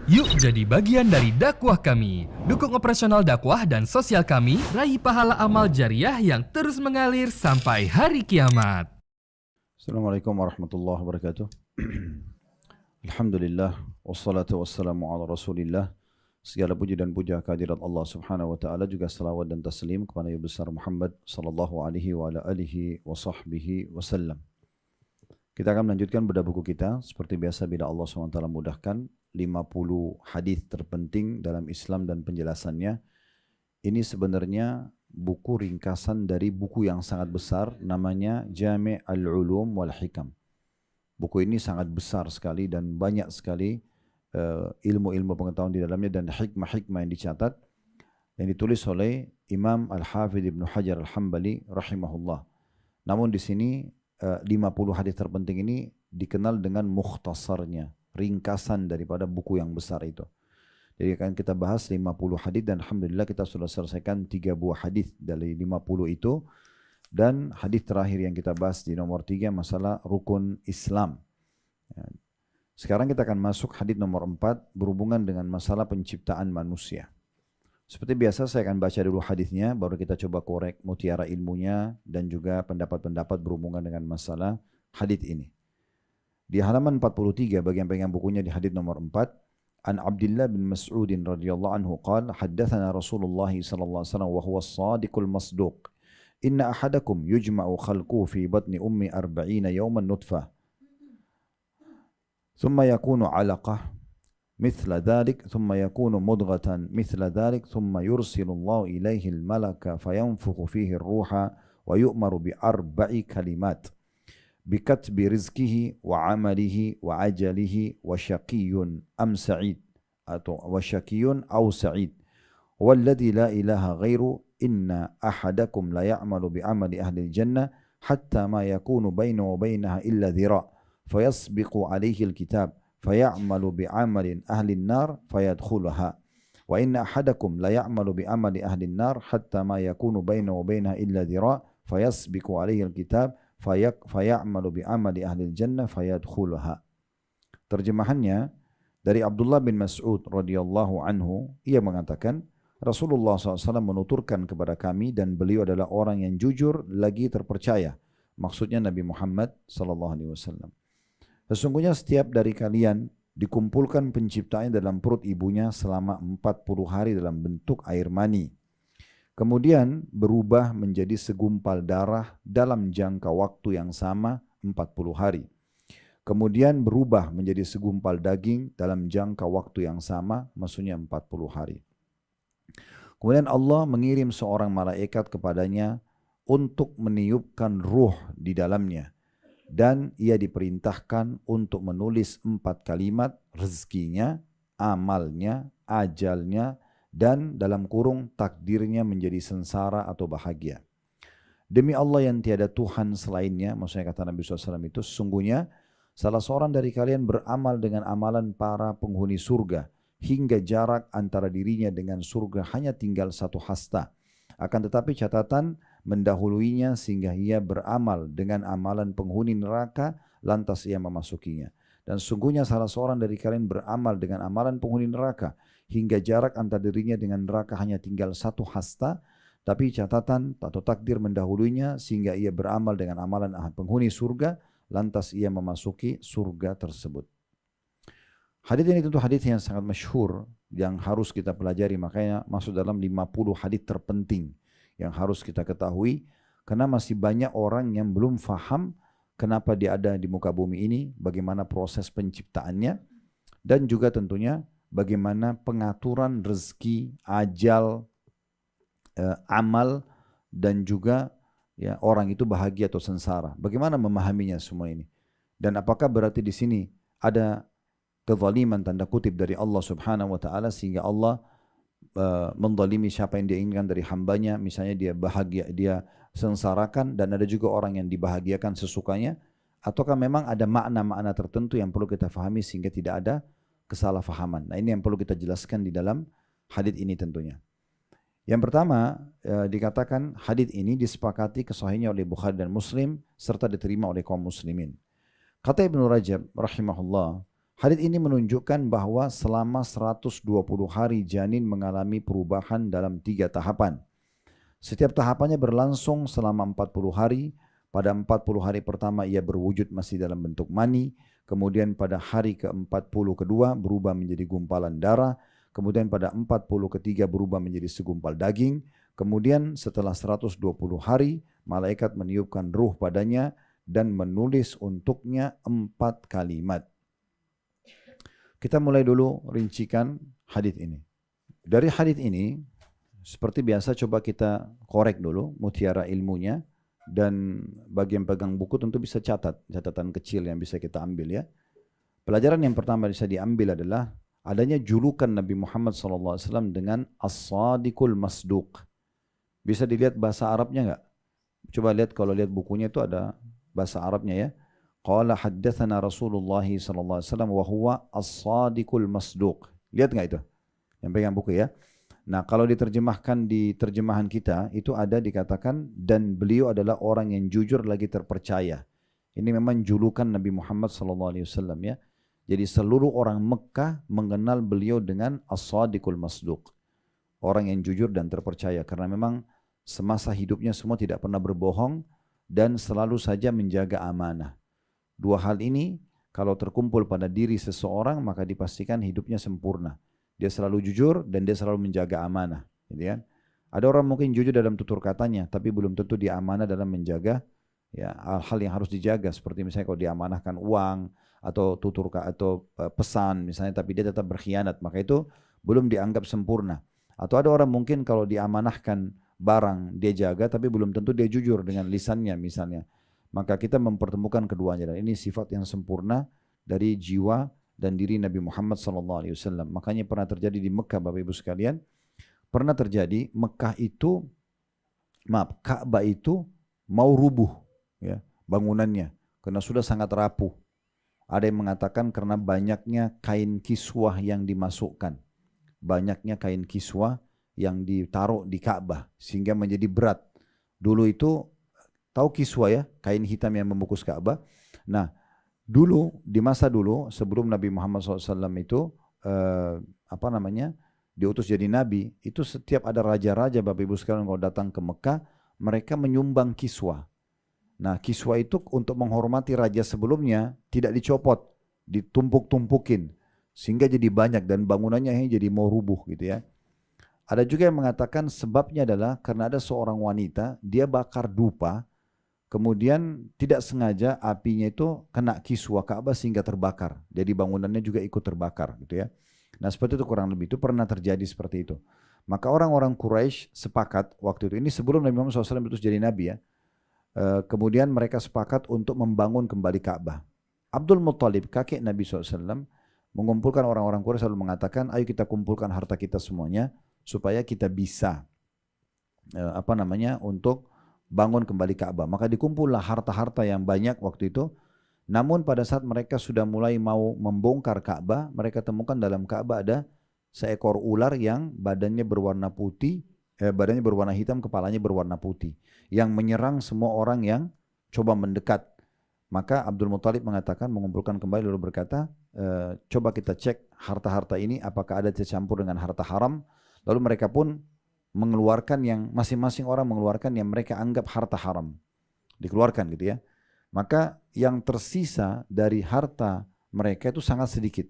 Yuk jadi bagian dari dakwah kami. Dukung operasional dakwah dan sosial kami, raih pahala amal jariah yang terus mengalir sampai hari kiamat. Assalamualaikum warahmatullahi wabarakatuh. Alhamdulillah, wassalatu wassalamu ala rasulillah. Segala puji dan puja kehadirat Allah subhanahu wa ta'ala, juga salawat dan taslim kepada Nabi besar Muhammad sallallahu alaihi wa ala alihi wa sahbihi wasallam. Kita akan melanjutkan bedah buku kita. Seperti biasa, bila Allah SWT mudahkan, 50 hadis terpenting dalam Islam dan penjelasannya. Ini sebenarnya buku ringkasan dari buku yang sangat besar, namanya Jami' al-Ulum wal Hikam. Buku ini sangat besar sekali dan banyak sekali ilmu-ilmu pengetahuan di dalamnya dan hikmah-hikmah yang dicatat, yang ditulis oleh Imam Al-Hafidh Ibnu Hajar Al-Hambali rahimahullah. Namun di sini 50 hadis terpenting ini dikenal dengan mukhtasarnya, ringkasan daripada buku yang besar itu. Jadi akan kita bahas 50 hadis dan alhamdulillah kita sudah selesaikan 3 buah hadis dari 50 itu. Dan hadis terakhir yang kita bahas di nomor 3 masalah rukun Islam. Sekarang kita akan masuk hadis nomor 4 berhubungan dengan masalah penciptaan manusia. Seperti biasa saya akan baca dulu hadisnya, baru kita coba korek mutiara ilmunya dan juga pendapat-pendapat berhubungan dengan masalah hadis ini. Di halaman 43 bagian pegang bukunya di hadis nomor 4, An Abdullah bin Mas'ud radhiyallahu anhu qala haddatsana Rasulullah sallallahu alaihi wasallam wa huwa as-sadiqul masduq. Inna ahadakum yujma'u khalquhu fi batni ummi 40 yawman nutfah. Thumma yakunu 'alaqah مثل ذلك ثم يكون مضغة مثل ذلك ثم يرسل الله إليه الملك فينفخ فيه الروح ويؤمر بأربع كلمات بكتب رزقه وعمله وعجله وشقي أم سعيد وشقي أو سعيد والذي لا إله غيره إن أحدكم لا يعمل بعمل أهل الجنة حتى ما يكون بينه وبينها إلا ذراع فيسبق عليه الكتاب فيعمل بعمل أهل النار فيدخلها وإن أحدكم لا يعمل بعمل أهل النار حتى ما يكون بينه وبينها إلا ذراع فيسبق عليه الكتاب فيعمل بعمل أهل الجنة فيدخلها. Terjemahannya dari Abdullah bin Mas'ud radhiyallahu anhu, ia mengatakan Rasulullah SAW menuturkan kepada kami dan beliau adalah orang yang jujur lagi terpercaya. Maksudnya Nabi Muhammad SAW. Sesungguhnya setiap dari kalian dikumpulkan penciptaannya dalam perut ibunya selama 40 hari dalam bentuk air mani. Kemudian berubah menjadi segumpal darah dalam jangka waktu yang sama 40 hari. Kemudian berubah menjadi segumpal daging dalam jangka waktu yang sama, maksudnya 40 hari. Kemudian Allah mengirim seorang malaikat kepadanya untuk meniupkan ruh di dalamnya. Dan ia diperintahkan untuk menulis 4 kalimat rezekinya, amalnya, ajalnya, dan dalam kurung takdirnya menjadi sengsara atau bahagia. Demi Allah yang tiada Tuhan selainnya, maksudnya kata Nabi SAW itu, sesungguhnya salah seorang dari kalian beramal dengan amalan para penghuni surga, hingga jarak antara dirinya dengan surga hanya tinggal 1 hasta. Akan tetapi catatan mendahuluinya sehingga ia beramal dengan amalan penghuni neraka, lantas ia memasukinya. Dan sungguhnya salah seorang dari kalian beramal dengan amalan penghuni neraka, hingga jarak antara dirinya dengan neraka hanya tinggal 1 hasta, tapi catatan atau takdir mendahuluinya sehingga ia beramal dengan amalan penghuni surga, lantas ia memasuki surga tersebut. Hadits ini tentu hadits yang sangat masyhur yang harus kita pelajari, makanya masuk dalam 50 hadits terpenting yang harus kita ketahui, karena masih banyak orang yang belum faham kenapa dia ada di muka bumi ini, bagaimana proses penciptaannya, dan juga tentunya bagaimana pengaturan rezeki, ajal, amal, dan juga ya, orang itu bahagia atau sengsara. Bagaimana memahaminya semua ini? Dan apakah berarti di sini ada kezaliman tanda kutip dari Allah Subhanahu wa taala sehingga Allah menzalimi siapa yang dia inginkan dari hambanya, misalnya dia bahagia, dia sengsarakan, dan ada juga orang yang dibahagiakan sesukanya, ataukah memang ada makna-makna tertentu yang perlu kita fahami sehingga tidak ada kesalahfahaman. Nah, ini yang perlu kita jelaskan di dalam hadits ini tentunya. Yang pertama dikatakan hadits ini disepakati kesahihannya oleh Bukhari dan Muslim serta diterima oleh kaum muslimin. Kata Ibnu Rajab rahimahullah, Hadits ini menunjukkan bahwa selama 120 hari janin mengalami perubahan dalam 3 tahapan. Setiap tahapannya berlangsung selama 40 hari. Pada 40 hari pertama ia berwujud masih dalam bentuk mani. Kemudian pada hari ke-40 kedua berubah menjadi gumpalan darah. Kemudian pada 40 ketiga berubah menjadi segumpal daging. Kemudian setelah 120 hari malaikat meniupkan ruh padanya dan menulis untuknya 4 kalimat. Kita mulai dulu rincikan hadits ini. Dari hadits ini, seperti biasa coba kita korek dulu mutiara ilmunya. Dan bagi yang pegang buku tentu bisa catatan kecil yang bisa kita ambil ya. Pelajaran yang pertama bisa diambil adalah adanya julukan Nabi Muhammad SAW dengan As-Sadiqul Masduq. Bisa dilihat bahasa Arabnya enggak? Coba lihat, kalau lihat bukunya itu ada bahasa Arabnya ya. Qala haddatsana Rasulullah sallallahu alaihi wasallam wa huwa as-sadiqul masduq. Lihat enggak itu? Yang pegang buku ya. Nah, kalau diterjemahkan di terjemahan kita itu ada dikatakan dan beliau adalah orang yang jujur lagi terpercaya. Ini memang julukan Nabi Muhammad sallallahu alaihi wasallam ya. Jadi seluruh orang Mekah mengenal beliau dengan as-sadiqul masduq. Orang yang jujur dan terpercaya karena memang semasa hidupnya semua tidak pernah berbohong dan selalu saja menjaga amanah. Dua hal ini kalau terkumpul pada diri seseorang maka dipastikan hidupnya sempurna. Dia selalu jujur dan dia selalu menjaga amanah. Gitu kan? Ada orang mungkin jujur dalam tutur katanya tapi belum tentu dia amanah dalam menjaga ya hal-hal yang harus dijaga. Seperti misalnya kalau diamanahkan uang atau tutur atau pesan misalnya tapi dia tetap berkhianat, maka itu belum dianggap sempurna. Atau ada orang mungkin kalau diamanahkan barang dia jaga tapi belum tentu dia jujur dengan lisannya misalnya. Maka kita mempertemukan keduanya dan ini sifat yang sempurna dari jiwa dan diri Nabi Muhammad SAW. Makanya pernah terjadi di Mekah Bapak Ibu sekalian, pernah terjadi Ka'bah itu mau rubuh ya, bangunannya karena sudah sangat rapuh. Ada yang mengatakan karena banyaknya kain kiswah yang dimasukkan. Banyaknya kain kiswah yang ditaruh di Ka'bah sehingga menjadi berat. Dulu itu tahu kiswah ya, kain hitam yang membungkus Ka'bah. Nah, dulu di masa dulu sebelum Nabi Muhammad SAW itu diutus jadi nabi, itu setiap ada raja-raja Bapak Ibu sekalian kalau datang ke Mekah, mereka menyumbang kiswah. Nah, kiswah itu untuk menghormati raja sebelumnya tidak dicopot, ditumpuk-tumpukin sehingga jadi banyak dan bangunannya jadi mau rubuh gitu ya. Ada juga yang mengatakan sebabnya adalah karena ada seorang wanita, dia bakar dupa, kemudian tidak sengaja apinya itu kena kiswah Ka'bah sehingga terbakar. Jadi bangunannya juga ikut terbakar gitu ya. Nah seperti itu kurang lebih, itu pernah terjadi seperti itu. Maka orang-orang Quraisy sepakat waktu itu, ini sebelum Nabi Muhammad SAW itu jadi nabi ya. Kemudian mereka sepakat untuk membangun kembali Ka'bah. Abdul Muttalib, kakek Nabi SAW, mengumpulkan orang-orang Quraisy selalu mengatakan, ayo kita kumpulkan harta kita semuanya supaya kita bisa untuk bangun kembali Ka'bah. Maka dikumpullah harta-harta yang banyak waktu itu. Namun pada saat mereka sudah mulai mau membongkar Ka'bah, mereka temukan dalam Ka'bah ada seekor ular yang badannya berwarna putih, badannya berwarna hitam, kepalanya berwarna putih, yang menyerang semua orang yang coba mendekat. Maka Abdul Muttalib mengumpulkan kembali lalu berkata, coba kita cek harta-harta ini apakah ada tercampur dengan harta haram. Lalu mereka pun mengeluarkan yang masing-masing orang mengeluarkan yang mereka anggap harta haram. Dikeluarkan gitu ya. Maka yang tersisa dari harta mereka itu sangat sedikit.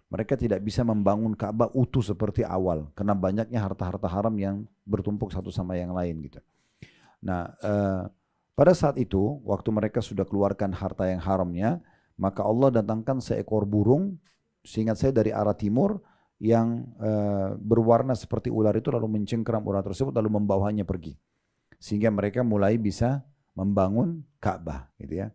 Mereka tidak bisa membangun Ka'bah utuh seperti awal karena banyaknya harta-harta haram yang bertumpuk satu sama yang lain gitu. Nah, pada saat itu waktu mereka sudah keluarkan harta yang haramnya, maka Allah datangkan seekor burung, seingat saya dari arah timur, yang berwarna seperti ular itu lalu mencengkeram ular tersebut lalu membawanya pergi. Sehingga mereka mulai bisa membangun Ka'bah gitu ya.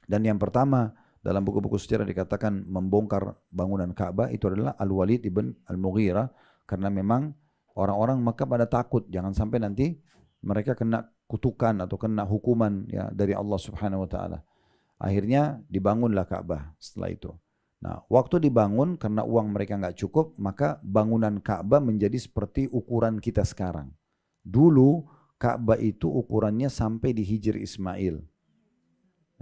Dan yang pertama dalam buku-buku sejarah dikatakan membongkar bangunan Ka'bah itu adalah Al-Walid ibn Al-Mughirah karena memang orang-orang Mekah pada takut jangan sampai nanti mereka kena kutukan atau kena hukuman ya dari Allah Subhanahu wa taala. Akhirnya dibangunlah Ka'bah setelah itu. Nah, waktu dibangun karena uang mereka nggak cukup, maka bangunan Ka'bah menjadi seperti ukuran kita sekarang. Dulu Ka'bah itu ukurannya sampai di Hijr Ismail.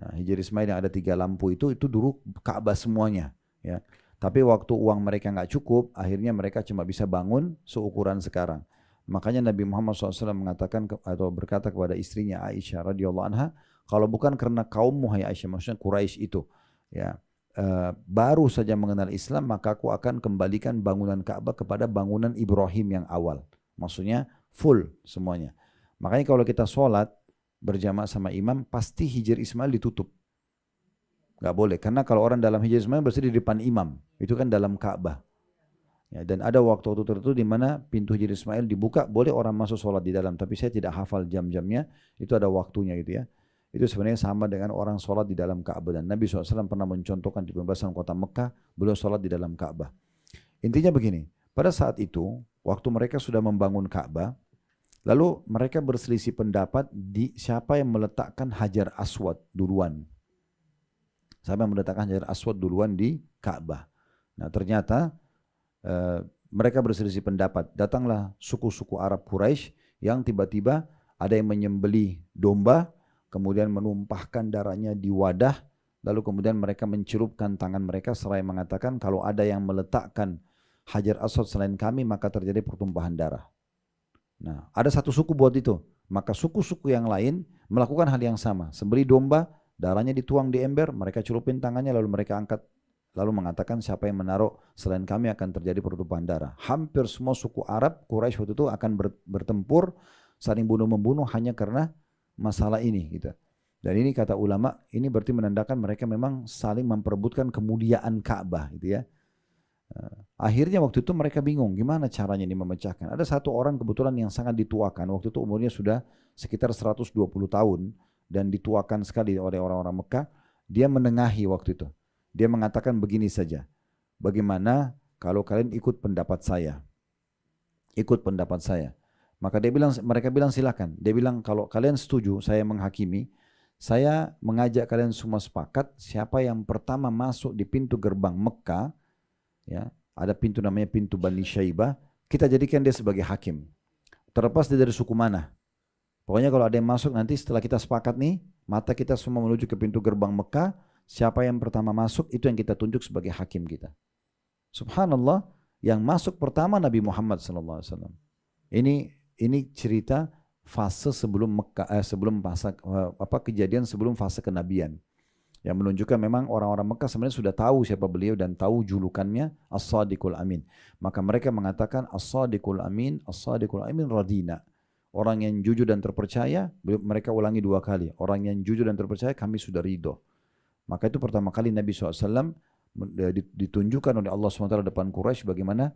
Nah, Hijr Ismail yang ada 3 lampu itu dulu Ka'bah semuanya. Ya. Tapi waktu uang mereka nggak cukup, akhirnya mereka cuma bisa bangun seukuran sekarang. Makanya Nabi Muhammad SAW mengatakan atau berkata kepada istrinya Aisyah radhiyallahu anha, kalau bukan karena kaummu hai Aisyah, maksudnya Quraisy itu, ya baru saja mengenal Islam, maka aku akan kembalikan bangunan Ka'bah kepada bangunan Ibrahim yang awal. Maksudnya full semuanya. Makanya kalau kita sholat berjamaah sama imam, pasti Hijr Ismail ditutup. Gak boleh, karena kalau orang dalam Hijr Ismail berdiri di depan imam, itu kan dalam Ka'bah. Ya, dan ada waktu-waktu tertentu di mana pintu Hijr Ismail dibuka, boleh orang masuk sholat di dalam. Tapi saya tidak hafal jam-jamnya, itu ada waktunya gitu ya. Itu sebenarnya sama dengan orang sholat di dalam Ka'bah. Dan Nabi SAW pernah mencontohkan di pembahasan kota Mekah, beliau sholat di dalam Ka'bah. Intinya begini, pada saat itu, waktu mereka sudah membangun Ka'bah, lalu mereka berselisih pendapat di siapa yang meletakkan Hajar Aswad duluan. Siapa yang meletakkan Hajar Aswad duluan di Ka'bah. Nah ternyata mereka berselisih pendapat. Datanglah suku-suku Arab Quraisy yang tiba-tiba ada yang menyembelih domba, kemudian menumpahkan darahnya di wadah, lalu kemudian mereka mencelupkan tangan mereka seraya mengatakan kalau ada yang meletakkan Hajar Aswad selain kami maka terjadi pertumpahan darah. Nah, ada satu suku buat itu. Maka suku-suku yang lain melakukan hal yang sama. Sembelih domba, darahnya dituang di ember, mereka celupin tangannya lalu mereka angkat. Lalu mengatakan siapa yang menaruh selain kami akan terjadi pertumpahan darah. Hampir semua suku Arab, Quraisy waktu itu akan bertempur, saling bunuh-membunuh hanya karena masalah ini. Gitu. Dan ini kata ulama, ini berarti menandakan mereka memang saling memperebutkan kemuliaan Ka'bah. Gitu ya. Akhirnya waktu itu mereka bingung gimana caranya ini memecahkan. Ada satu orang kebetulan yang sangat dituakan. Waktu itu umurnya sudah sekitar 120 tahun dan dituakan sekali oleh orang-orang Mekah. Dia menengahi waktu itu. Dia mengatakan begini saja. Bagaimana kalau kalian ikut pendapat saya? Ikut pendapat saya. Maka mereka bilang silakan. Dia bilang kalau kalian setuju saya menghakimi, saya mengajak kalian semua sepakat siapa yang pertama masuk di pintu gerbang Mekah, ya, ada pintu namanya pintu Bani Syaibah, kita jadikan dia sebagai hakim. Terlepas dia dari suku mana. Pokoknya kalau ada yang masuk nanti setelah kita sepakat nih, mata kita semua menuju ke pintu gerbang Mekah, siapa yang pertama masuk itu yang kita tunjuk sebagai hakim kita. Subhanallah, yang masuk pertama Nabi Muhammad SAW. Ini cerita fase sebelum kejadian sebelum fase kenabian. Yang menunjukkan memang orang-orang Mekah sebenarnya sudah tahu siapa beliau dan tahu julukannya As-Sadiqul Amin. Maka mereka mengatakan As-Sadiqul Amin, As-Sadiqul Amin radina. Orang yang jujur dan terpercaya, mereka ulangi 2 kali. Orang yang jujur dan terpercaya kami sudah ridho. Maka itu pertama kali Nabi SAW ditunjukkan oleh Allah SWT depan Quraisy bagaimana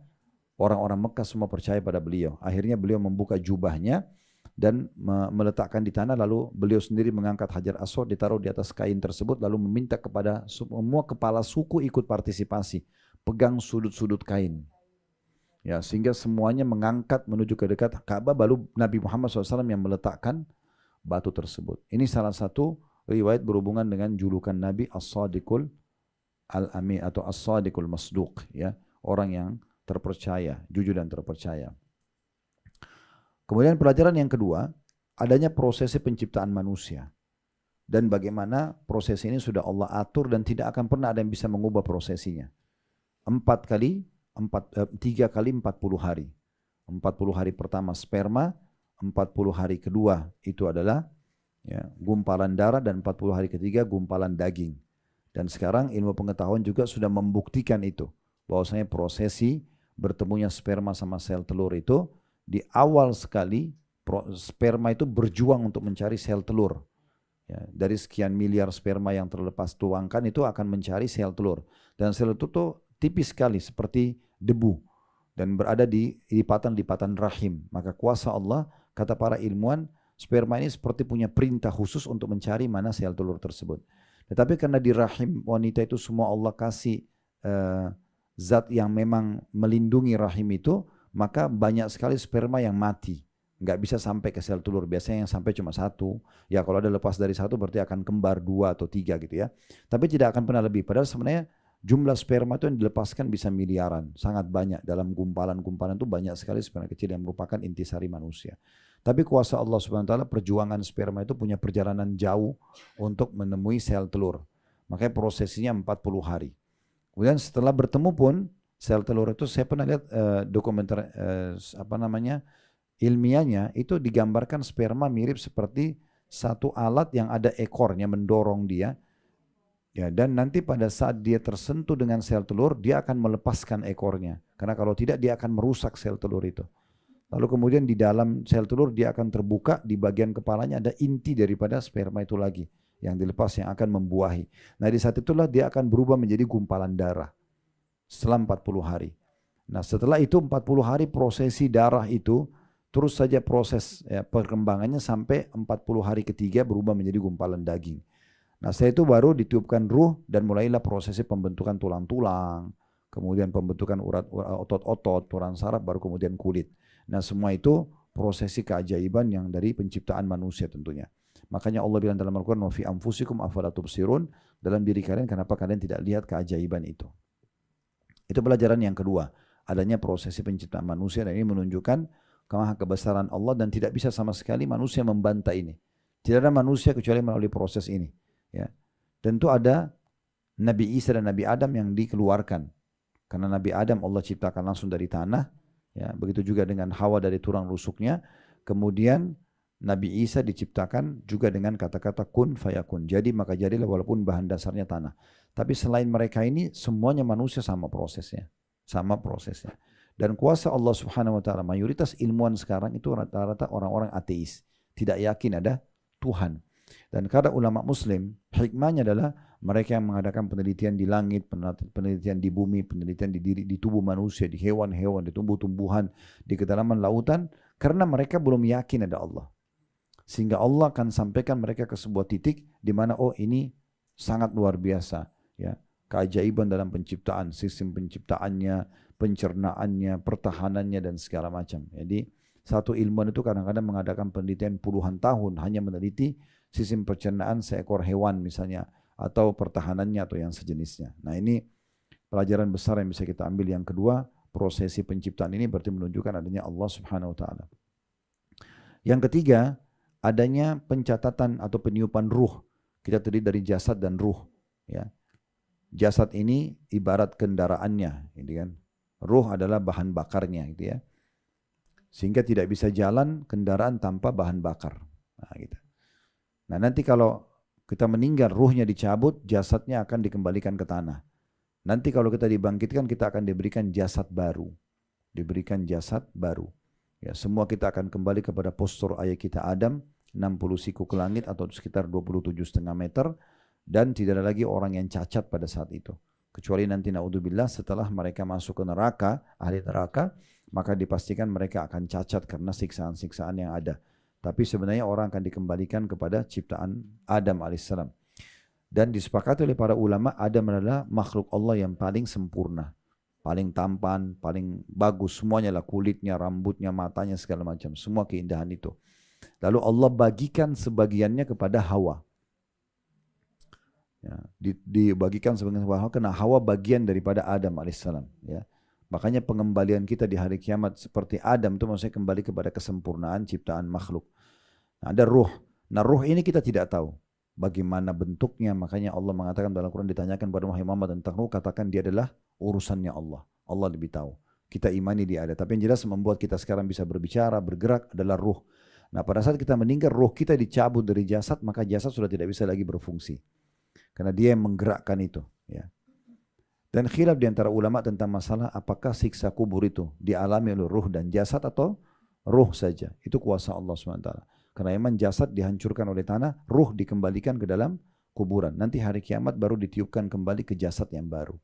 orang-orang Mekah semua percaya pada beliau. Akhirnya beliau membuka jubahnya dan meletakkan di tanah, lalu beliau sendiri mengangkat Hajar Aswad ditaruh di atas kain tersebut, lalu meminta kepada semua kepala suku ikut partisipasi, pegang sudut-sudut kain. Ya, sehingga semuanya mengangkat menuju ke dekat Ka'bah, baru Nabi Muhammad SAW yang meletakkan batu tersebut. Ini salah satu riwayat berhubungan dengan julukan Nabi As-Sadiqul Al-Amin atau As-Sadiqul Masduq, ya, orang yang terpercaya, jujur dan terpercaya. Kemudian pelajaran yang kedua, adanya prosesi penciptaan manusia. Dan bagaimana proses ini sudah Allah atur dan tidak akan pernah ada yang bisa mengubah prosesinya. 3 kali 40 hari. 40 hari pertama sperma, 40 hari kedua itu adalah ya, gumpalan darah, dan 40 hari ketiga gumpalan daging. Dan sekarang ilmu pengetahuan juga sudah membuktikan itu. Bahwasanya prosesi bertemunya sperma sama sel telur itu, di awal sekali sperma itu berjuang untuk mencari sel telur. Ya, dari sekian miliar sperma yang terlepas tuangkan itu akan mencari sel telur. Dan sel itu tuh tipis sekali seperti debu dan berada di lipatan-lipatan rahim. Maka kuasa Allah, kata para ilmuwan, sperma ini seperti punya perintah khusus untuk mencari mana sel telur tersebut. Tetapi karena di rahim wanita itu semua Allah kasih zat yang memang melindungi rahim itu, maka banyak sekali sperma yang mati. Nggak bisa sampai ke sel telur. Biasanya yang sampai cuma 1. Ya kalau ada lepas dari 1 berarti akan kembar 2 atau 3 gitu ya. Tapi tidak akan pernah lebih. Padahal sebenarnya jumlah sperma itu yang dilepaskan bisa miliaran. Sangat banyak. Dalam gumpalan-gumpalan itu banyak sekali sperma kecil yang merupakan intisari manusia. Tapi kuasa Allah Subhanahu wa taala, perjuangan sperma itu punya perjalanan jauh untuk menemui sel telur. Makanya prosesinya 40 hari. Kemudian setelah bertemu pun sel telur itu, saya pernah lihat dokumenter ilmiahnya itu digambarkan sperma mirip seperti satu alat yang ada ekornya mendorong dia. Ya, dan nanti pada saat dia tersentuh dengan sel telur, dia akan melepaskan ekornya. Karena kalau tidak dia akan merusak sel telur itu. Lalu kemudian di dalam sel telur dia akan terbuka, di bagian kepalanya ada inti daripada sperma itu lagi yang dilepas yang akan membuahi. Nah di saat itulah dia akan berubah menjadi gumpalan darah setelah 40 hari. Nah setelah itu 40 hari prosesi darah itu terus saja proses perkembangannya sampai 40 hari ketiga berubah menjadi gumpalan daging. Nah setelah itu baru ditiupkan ruh dan mulailah prosesi pembentukan tulang-tulang, kemudian pembentukan otot-otot, tulang saraf, baru kemudian kulit. Nah semua itu prosesi keajaiban yang dari penciptaan manusia tentunya. Makanya Allah bilang dalam Al-Quran, wa fi anfusikum afala tubsirun, dalam diri kalian kenapa kalian tidak lihat keajaiban itu. Itu pelajaran yang kedua, adanya prosesi penciptaan manusia, dan ini menunjukkan kemaha kebesaran Allah dan tidak bisa sama sekali manusia membantah ini. Tidak ada manusia kecuali melalui proses ini. Ya. Tentu ada Nabi Isa dan Nabi Adam yang dikeluarkan. Karena Nabi Adam Allah ciptakan langsung dari tanah. Ya, begitu juga dengan Hawa dari tulang rusuknya. Kemudian Nabi Isa diciptakan juga dengan kata-kata kun fayakun. Jadi maka jadilah walaupun bahan dasarnya tanah. Tapi selain mereka ini semuanya manusia sama prosesnya. Sama prosesnya. Dan kuasa Allah Subhanahu wa taala, mayoritas ilmuwan sekarang itu rata-rata orang-orang ateis. Tidak yakin ada Tuhan. Dan karena ulama muslim, hikmahnya adalah mereka yang mengadakan penelitian di langit, penelitian di bumi, penelitian di tubuh manusia, di hewan-hewan, di tumbuh-tumbuhan, di kedalaman lautan, karena mereka belum yakin ada Allah. Sehingga Allah akan sampaikan mereka ke sebuah titik di mana oh ini sangat luar biasa, ya, keajaiban dalam penciptaan, sistem penciptaannya, pencernaannya, pertahanannya dan segala macam. Jadi satu ilmuwan itu kadang-kadang mengadakan penelitian puluhan tahun hanya meneliti sistem pencernaan seekor hewan misalnya, atau pertahanannya atau yang sejenisnya. Nah ini pelajaran besar yang bisa kita ambil. Yang kedua, prosesi penciptaan ini berarti menunjukkan adanya Allah Subhanahu wa taala. Yang ketiga, adanya pencatatan atau peniupan ruh. Kita terdiri dari jasad dan ruh, ya. Jasad ini ibarat kendaraannya, gitu kan. Ruh adalah bahan bakarnya, gitu ya. Sehingga tidak bisa jalan kendaraan tanpa bahan bakar. Nah, gitu. Nah, nanti kalau kita meninggal, ruhnya dicabut, jasadnya akan dikembalikan ke tanah. Nanti kalau kita dibangkitkan, kita akan diberikan jasad baru. Diberikan jasad baru. Ya, semua kita akan kembali kepada postur ayah kita Adam, 60 siku ke langit atau sekitar 27,5 meter. Dan tidak ada lagi orang yang cacat pada saat itu. Kecuali nanti na'udzubillah setelah mereka masuk ke neraka, ahli neraka, maka dipastikan mereka akan cacat karena siksaan-siksaan yang ada. Tapi sebenarnya orang akan dikembalikan kepada ciptaan Adam alaihissalam. Dan disepakati oleh para ulama, Adam adalah makhluk Allah yang paling sempurna. Paling tampan, paling bagus, semuanya lah, kulitnya, rambutnya, matanya, segala macam. Semua keindahan itu. Lalu Allah bagikan sebagiannya kepada Hawa. Ya, dibagikan sebagian kepada Hawa, karena Hawa bagian daripada Adam alaihissalam. Ya. Makanya pengembalian kita di hari kiamat seperti Adam itu maksudnya kembali kepada kesempurnaan ciptaan makhluk. Nah, ada ruh. Nah ruh ini kita tidak tahu bagaimana bentuknya. Makanya Allah mengatakan dalam Al-Quran, ditanyakan kepada Muhammad tentang ruh, katakan dia adalah urusannya Allah. Allah lebih tahu. Kita imani dia ada. Tapi yang jelas membuat kita sekarang bisa berbicara, bergerak adalah ruh. Nah pada saat kita meninggal, ruh kita dicabut dari jasad, maka jasad sudah tidak bisa lagi berfungsi. Karena dia yang menggerakkan itu. Ya. Dan khilaf di antara ulama tentang masalah apakah siksa kubur itu dialami oleh ruh dan jasad atau ruh saja. Itu kuasa Allah SWT. Karena memang jasad dihancurkan oleh tanah, ruh dikembalikan ke dalam kuburan. Nanti hari kiamat baru ditiupkan kembali ke jasad yang baru.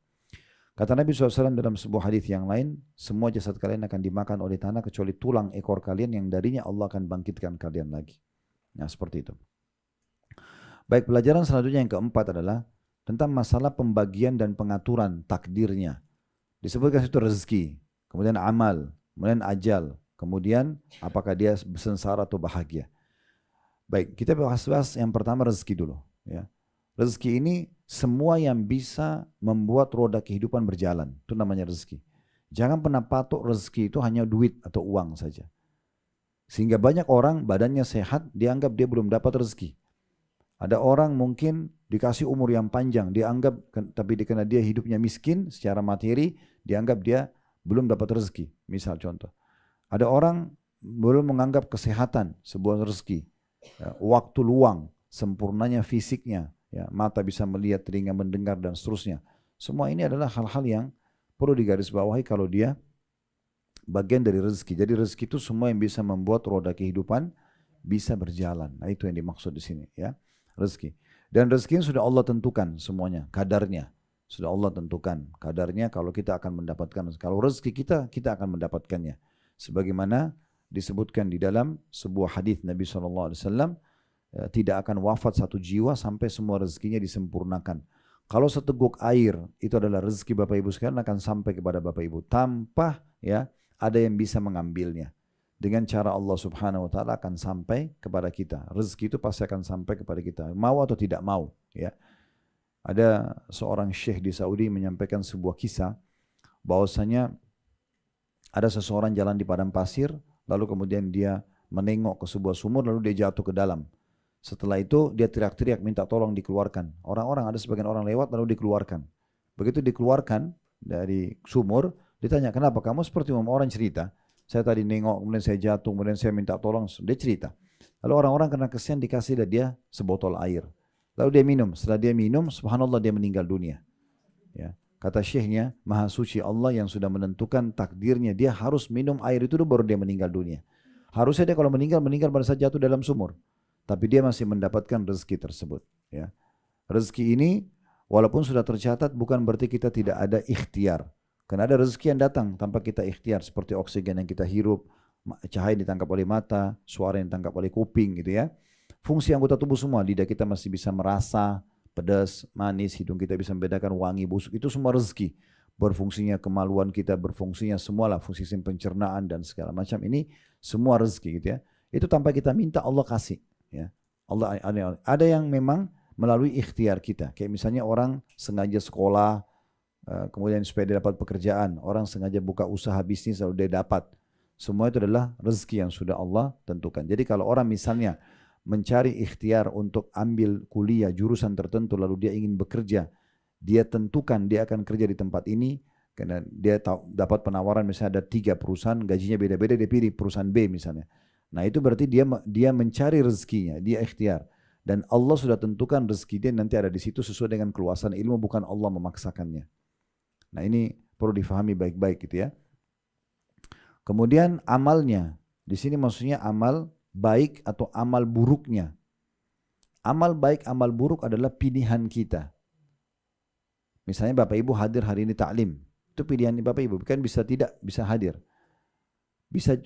Kata Nabi SAW dalam sebuah hadis yang lain, semua jasad kalian akan dimakan oleh tanah kecuali tulang ekor kalian yang darinya Allah akan bangkitkan kalian lagi. Nah seperti itu. Baik, pelajaran selanjutnya yang keempat adalah tentang masalah pembagian dan pengaturan takdirnya. Disebutkan situ rezeki, kemudian amal, kemudian ajal, kemudian apakah dia sengsara atau bahagia. Baik, kita bahas yang pertama rezeki dulu. Ya. Rezeki ini semua yang bisa membuat roda kehidupan berjalan, itu namanya rezeki. Jangan pernah patok rezeki itu hanya duit atau uang saja. Sehingga banyak orang badannya sehat, dianggap dia belum dapat rezeki. Ada orang mungkin dikasih umur yang panjang, dianggap, tapi karena dia hidupnya miskin secara materi, dianggap dia belum dapat rezeki. Misal contoh. Ada orang belum menganggap kesehatan sebuah rezeki. Ya, waktu luang, sempurnanya fisiknya, ya, mata bisa melihat, telinga mendengar, dan seterusnya. Semua ini adalah hal-hal yang perlu digarisbawahi kalau dia bagian dari rezeki. Jadi rezeki itu semua yang bisa membuat roda kehidupan bisa berjalan. Nah, itu yang dimaksud di sini, ya. Rezeki. Dan rezeki sudah Allah tentukan semuanya, kadarnya. Sudah Allah tentukan kadarnya kalau kita akan mendapatkan. Kalau rezeki kita, kita akan mendapatkannya. Sebagaimana disebutkan di dalam sebuah hadis Nabi SAW, tidak akan wafat satu jiwa sampai semua rezekinya disempurnakan. Kalau seteguk air itu adalah rezeki Bapak Ibu sekalian akan sampai kepada Bapak Ibu tanpa ada yang bisa mengambilnya. Dengan cara Allah Subhanahu wa taala akan sampai kepada kita. Rezeki itu pasti akan sampai kepada kita, mau atau tidak mau, ya. Ada seorang syekh di Saudi menyampaikan sebuah kisah bahwasanya ada seseorang jalan di padang pasir, lalu kemudian dia menengok ke sebuah sumur, lalu dia jatuh ke dalam. Setelah itu dia teriak-teriak minta tolong dikeluarkan. Orang-orang, ada sebagian orang lewat lalu dikeluarkan. Begitu dikeluarkan dari sumur, ditanya, kenapa kamu seperti orang cerita? Saya tadi nengok, kemudian saya jatuh, kemudian saya minta tolong. Dia cerita. Lalu orang-orang kena kesian dikasih dia sebotol air. Lalu dia minum. Setelah dia minum, subhanallah dia meninggal dunia. Ya. Kata syekhnya, Maha Suci Allah yang sudah menentukan takdirnya. Dia harus minum air itu dulu baru dia meninggal dunia. Harusnya dia kalau meninggal pada saat jatuh dalam sumur. Tapi dia masih mendapatkan rezeki tersebut. Ya. Rezeki ini walaupun sudah tercatat bukan berarti kita tidak ada ikhtiar. Karena ada rezeki yang datang tanpa kita ikhtiar. Seperti oksigen yang kita hirup, cahaya ditangkap oleh mata, suara yang ditangkap oleh kuping gitu ya. Fungsi anggota tubuh semua, lidah kita masih bisa merasa pedas, manis, hidung kita bisa membedakan wangi, busuk. Itu semua rezeki. Berfungsinya kemaluan kita, berfungsinya semualah fungsi sistem pencernaan dan segala macam ini semua rezeki gitu ya. Itu tanpa kita minta Allah kasih. Ya. Allah ada yang memang melalui ikhtiar kita. Kayak misalnya orang sengaja sekolah, kemudian supaya dia dapat pekerjaan. Orang sengaja buka usaha bisnis lalu dia dapat. Semua itu adalah rezeki yang sudah Allah tentukan. Jadi kalau orang misalnya mencari ikhtiar untuk ambil kuliah jurusan tertentu lalu dia ingin bekerja, dia tentukan dia akan kerja di tempat ini karena dia dapat penawaran misalnya ada 3 perusahaan gajinya beda-beda, dia pilih perusahaan B misalnya. Nah itu berarti dia mencari rezekinya, dia ikhtiar. Dan Allah sudah tentukan rezeki dia nanti ada di situ sesuai dengan keluasan ilmu, bukan Allah memaksakannya. Nah ini perlu difahami baik-baik gitu ya. Kemudian amalnya, di sini maksudnya amal baik atau amal buruknya. Amal baik, amal buruk adalah pilihan kita. Misalnya Bapak Ibu hadir hari ini taklim, itu pilihan Bapak Ibu, bukan bisa tidak bisa hadir. Bisa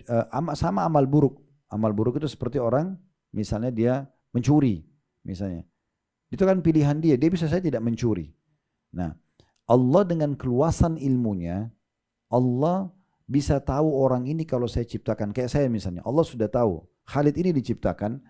sama amal buruk. Amal buruk itu seperti orang misalnya dia mencuri misalnya. Itu kan pilihan dia bisa saja tidak mencuri. Nah, Allah dengan keluasan ilmunya, Allah bisa tahu orang ini kalau saya ciptakan. Kayak saya misalnya, Allah sudah tahu Khalid ini diciptakan,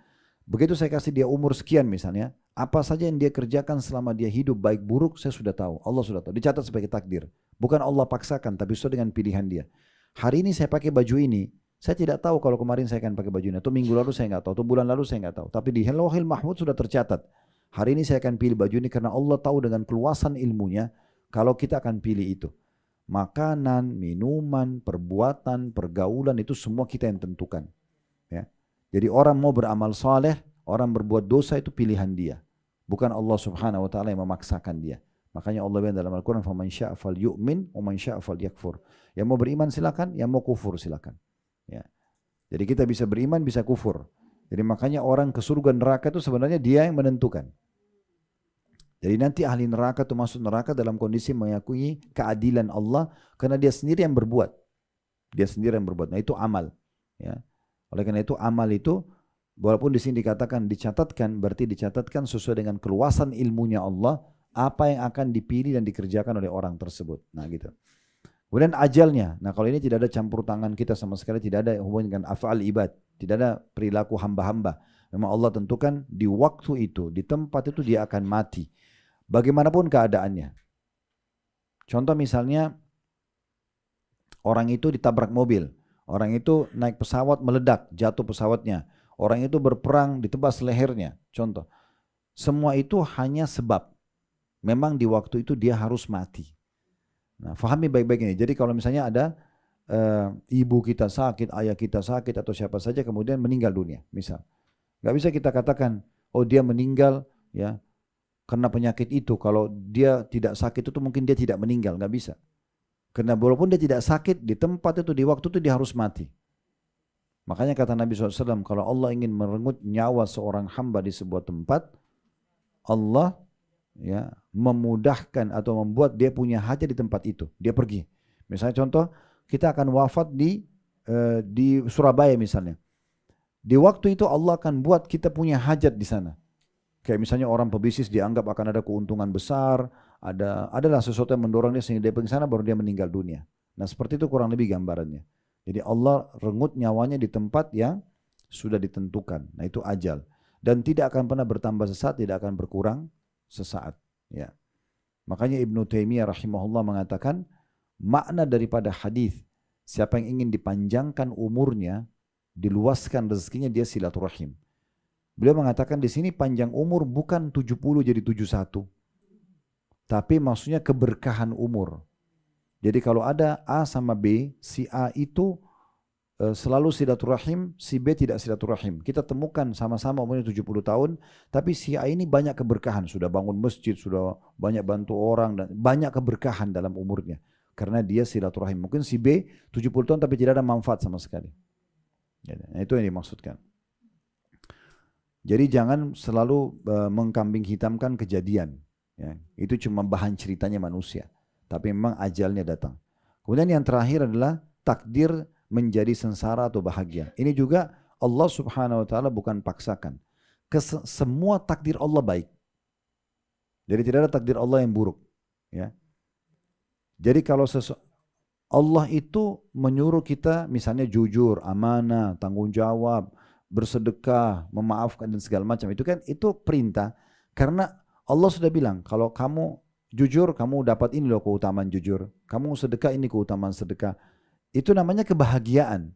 begitu saya kasih dia umur sekian misalnya, apa saja yang dia kerjakan selama dia hidup baik buruk saya sudah tahu. Allah sudah tahu, dicatat sebagai takdir. Bukan Allah paksakan tapi sesuai dengan pilihan dia. Hari ini saya pakai baju ini, saya tidak tahu kalau kemarin saya akan pakai baju ini, atau minggu lalu saya nggak tahu, atau bulan lalu saya nggak tahu. Tapi di Lauhil Mahfuz sudah tercatat. Hari ini saya akan pilih baju ini karena Allah tahu dengan keluasan ilmunya kalau kita akan pilih itu. Makanan, minuman, perbuatan, pergaulan itu semua kita yang tentukan. Ya. Jadi orang mau beramal saleh, orang berbuat dosa itu pilihan dia. Bukan Allah Subhanahu wa taala yang memaksakan dia. Makanya Allah bilang dalam Al-Quran, "Faman syaa'a falyu'min wa man syaa'a falyakfur." Yang mau beriman silakan, yang mau kufur silakan. Ya. Jadi kita bisa beriman, bisa kufur. Jadi makanya orang ke surga neraka itu sebenarnya dia yang menentukan. Jadi nanti ahli neraka itu masuk neraka dalam kondisi mengakui keadilan Allah karena dia sendiri yang berbuat. Dia sendiri yang berbuat. Nah itu amal. Ya. Oleh karena itu amal itu walaupun di sini dikatakan dicatatkan, berarti dicatatkan sesuai dengan keluasan ilmunya Allah apa yang akan dipilih dan dikerjakan oleh orang tersebut. Nah gitu. Kemudian ajalnya. Nah kalau ini tidak ada campur tangan kita sama sekali, tidak ada hubungan dengan af'al ibad, tidak ada perilaku hamba-hamba. Memang Allah tentukan di waktu itu, di tempat itu dia akan mati. Bagaimanapun keadaannya. Contoh misalnya orang itu ditabrak mobil. Orang itu naik pesawat meledak, jatuh pesawatnya. Orang itu berperang ditebas lehernya. Contoh. Semua itu hanya sebab. Memang di waktu itu dia harus mati. Nah, fahami baik-baik ini. Jadi kalau misalnya ada ibu kita sakit, ayah kita sakit atau siapa saja kemudian meninggal dunia, misal. Gak bisa kita katakan, oh dia meninggal ya karena penyakit itu. Kalau dia tidak sakit itu mungkin dia tidak meninggal, gak bisa. Karena walaupun dia tidak sakit, di tempat itu, di waktu itu dia harus mati. Makanya kata Nabi SAW, kalau Allah ingin merenggut nyawa seorang hamba di sebuah tempat, Allah ya memudahkan atau membuat dia punya hajat di tempat itu. Dia pergi. Misalnya contoh, kita akan wafat di Surabaya misalnya. Di waktu itu Allah akan buat kita punya hajat di sana. Kayak misalnya orang pebisnis dianggap akan ada keuntungan besar, adalah sesuatu yang mendorong dia sehingga dia pergi sana baru dia meninggal dunia. Nah seperti itu kurang lebih gambarannya. Jadi Allah rengut nyawanya di tempat yang sudah ditentukan. Nah itu ajal. Dan tidak akan pernah bertambah sesaat, tidak akan berkurang sesaat. Ya. Makanya Ibnu Taimiyah rahimahullah mengatakan, makna daripada hadis siapa yang ingin dipanjangkan umurnya, diluaskan rezekinya, dia silaturahim. Beliau mengatakan di sini panjang umur bukan 70 jadi 71. Tapi maksudnya keberkahan umur. Jadi kalau ada A sama B, si A itu selalu silaturahim, si B tidak silaturahim. Kita temukan sama-sama umurnya 70 tahun, tapi si A ini banyak keberkahan, sudah bangun masjid, sudah banyak bantu orang dan banyak keberkahan dalam umurnya. Karena dia silaturahim. Mungkin si B 70 tahun tapi tidak ada manfaat sama sekali. Nah, itu yang dimaksudkan. Jadi jangan selalu mengkambing hitamkan kejadian. Ya. Itu cuma bahan ceritanya manusia. Tapi memang ajalnya datang. Kemudian yang terakhir adalah takdir menjadi sengsara atau bahagia. Ini juga Allah subhanahu wa ta'ala bukan paksakan. Semua takdir Allah baik. Jadi tidak ada takdir Allah yang buruk. Ya. Jadi kalau Allah itu menyuruh kita misalnya jujur, amanah, tanggung jawab, bersedekah, memaafkan dan segala macam. Itu kan itu perintah. Karena Allah sudah bilang kalau kamu jujur, kamu dapat ini loh keutamaan jujur. Kamu sedekah, ini keutamaan sedekah. Itu namanya kebahagiaan.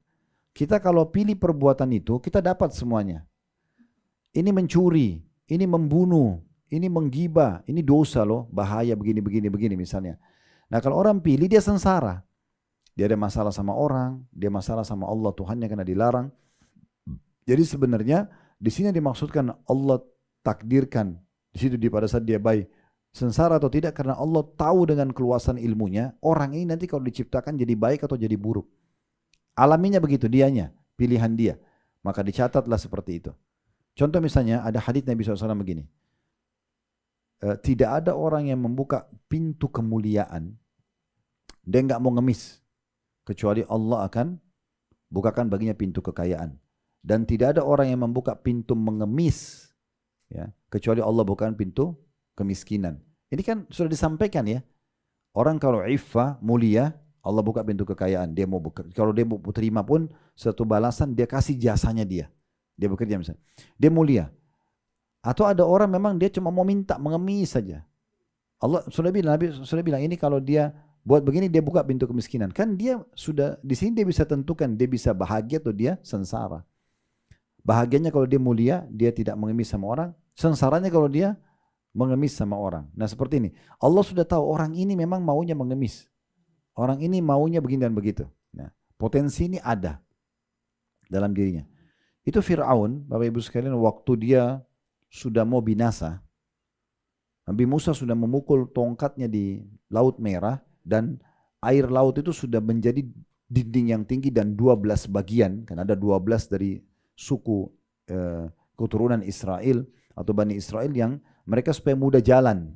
Kita kalau pilih perbuatan itu, kita dapat semuanya. Ini mencuri, ini membunuh, ini menggibah, ini dosa loh, bahaya begini misalnya. Nah kalau orang pilih dia sengsara. Dia ada masalah sama orang, dia masalah sama Allah Tuhannya karena dilarang. Jadi sebenarnya di sini dimaksudkan Allah takdirkan di situ pada saat dia baik sengsara atau tidak karena Allah tahu dengan keluasan ilmunya orang ini nanti kalau diciptakan jadi baik atau jadi buruk. Alaminya begitu dianya, pilihan dia. Maka dicatatlah seperti itu. Contoh misalnya ada hadits Nabi SAW begini. Tidak ada orang yang membuka pintu kemuliaan dia nggak mau ngemis kecuali Allah akan bukakan baginya pintu kekayaan dan tidak ada orang yang membuka pintu mengemis ya kecuali Allah bukakan pintu kemiskinan. Ini kan sudah disampaikan ya. Orang kalau iffah mulia Allah buka pintu kekayaan, dia mau buka. Kalau dia mau terima pun satu balasan dia kasih jasanya dia bekerja misalnya dia mulia. Atau ada orang memang dia cuma mau minta mengemis saja. Allah sudah bilang, Nabi sudah bilang ini kalau dia buat begini dia buka pintu kemiskinan. Kan dia sudah di sini dia bisa tentukan dia bisa bahagia atau dia sengsara. Bahagianya kalau dia mulia dia tidak mengemis sama orang. Sengsaranya kalau dia mengemis sama orang. Nah seperti ini. Allah sudah tahu orang ini memang maunya mengemis. Orang ini maunya begini dan begitu. Nah potensi ini ada dalam dirinya. Itu Fir'aun, Bapak Ibu sekalian waktu dia sudah mau binasa, Nabi Musa sudah memukul tongkatnya di Laut Merah dan air laut itu sudah menjadi dinding yang tinggi dan 12 bagian, kan ada 12 dari suku keturunan Israel atau Bani Israel yang mereka supaya mudah jalan.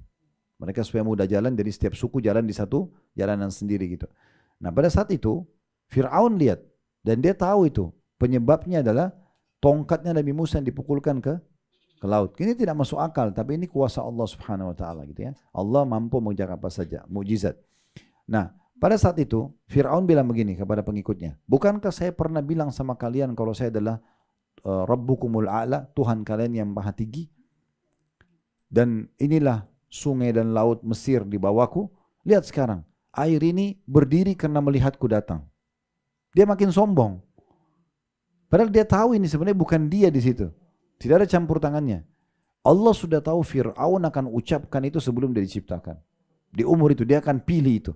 Mereka supaya mudah jalan, jadi setiap suku jalan di satu jalanan sendiri gitu. Nah pada saat itu Fir'aun lihat dan dia tahu itu penyebabnya adalah tongkatnya Nabi Musa yang dipukulkan ke laut. Ini tidak masuk akal, tapi ini kuasa Allah Subhanahu wa taala gitu ya. Allah mampu mengerjakan apa saja, mukjizat. Nah, pada saat itu Firaun bilang begini kepada pengikutnya, "Bukankah saya pernah bilang sama kalian kalau saya adalah Rabbukumul A'la, Tuhan kalian yang Maha Tinggi? Dan inilah sungai dan laut Mesir di bawahku. Lihat sekarang, air ini berdiri karena melihatku datang." Dia makin sombong. Padahal dia tahu ini sebenarnya bukan dia di situ. Tidak ada campur tangannya. Allah sudah tahu Fir'aun akan ucapkan itu sebelum dia diciptakan. Di umur itu dia akan pilih itu.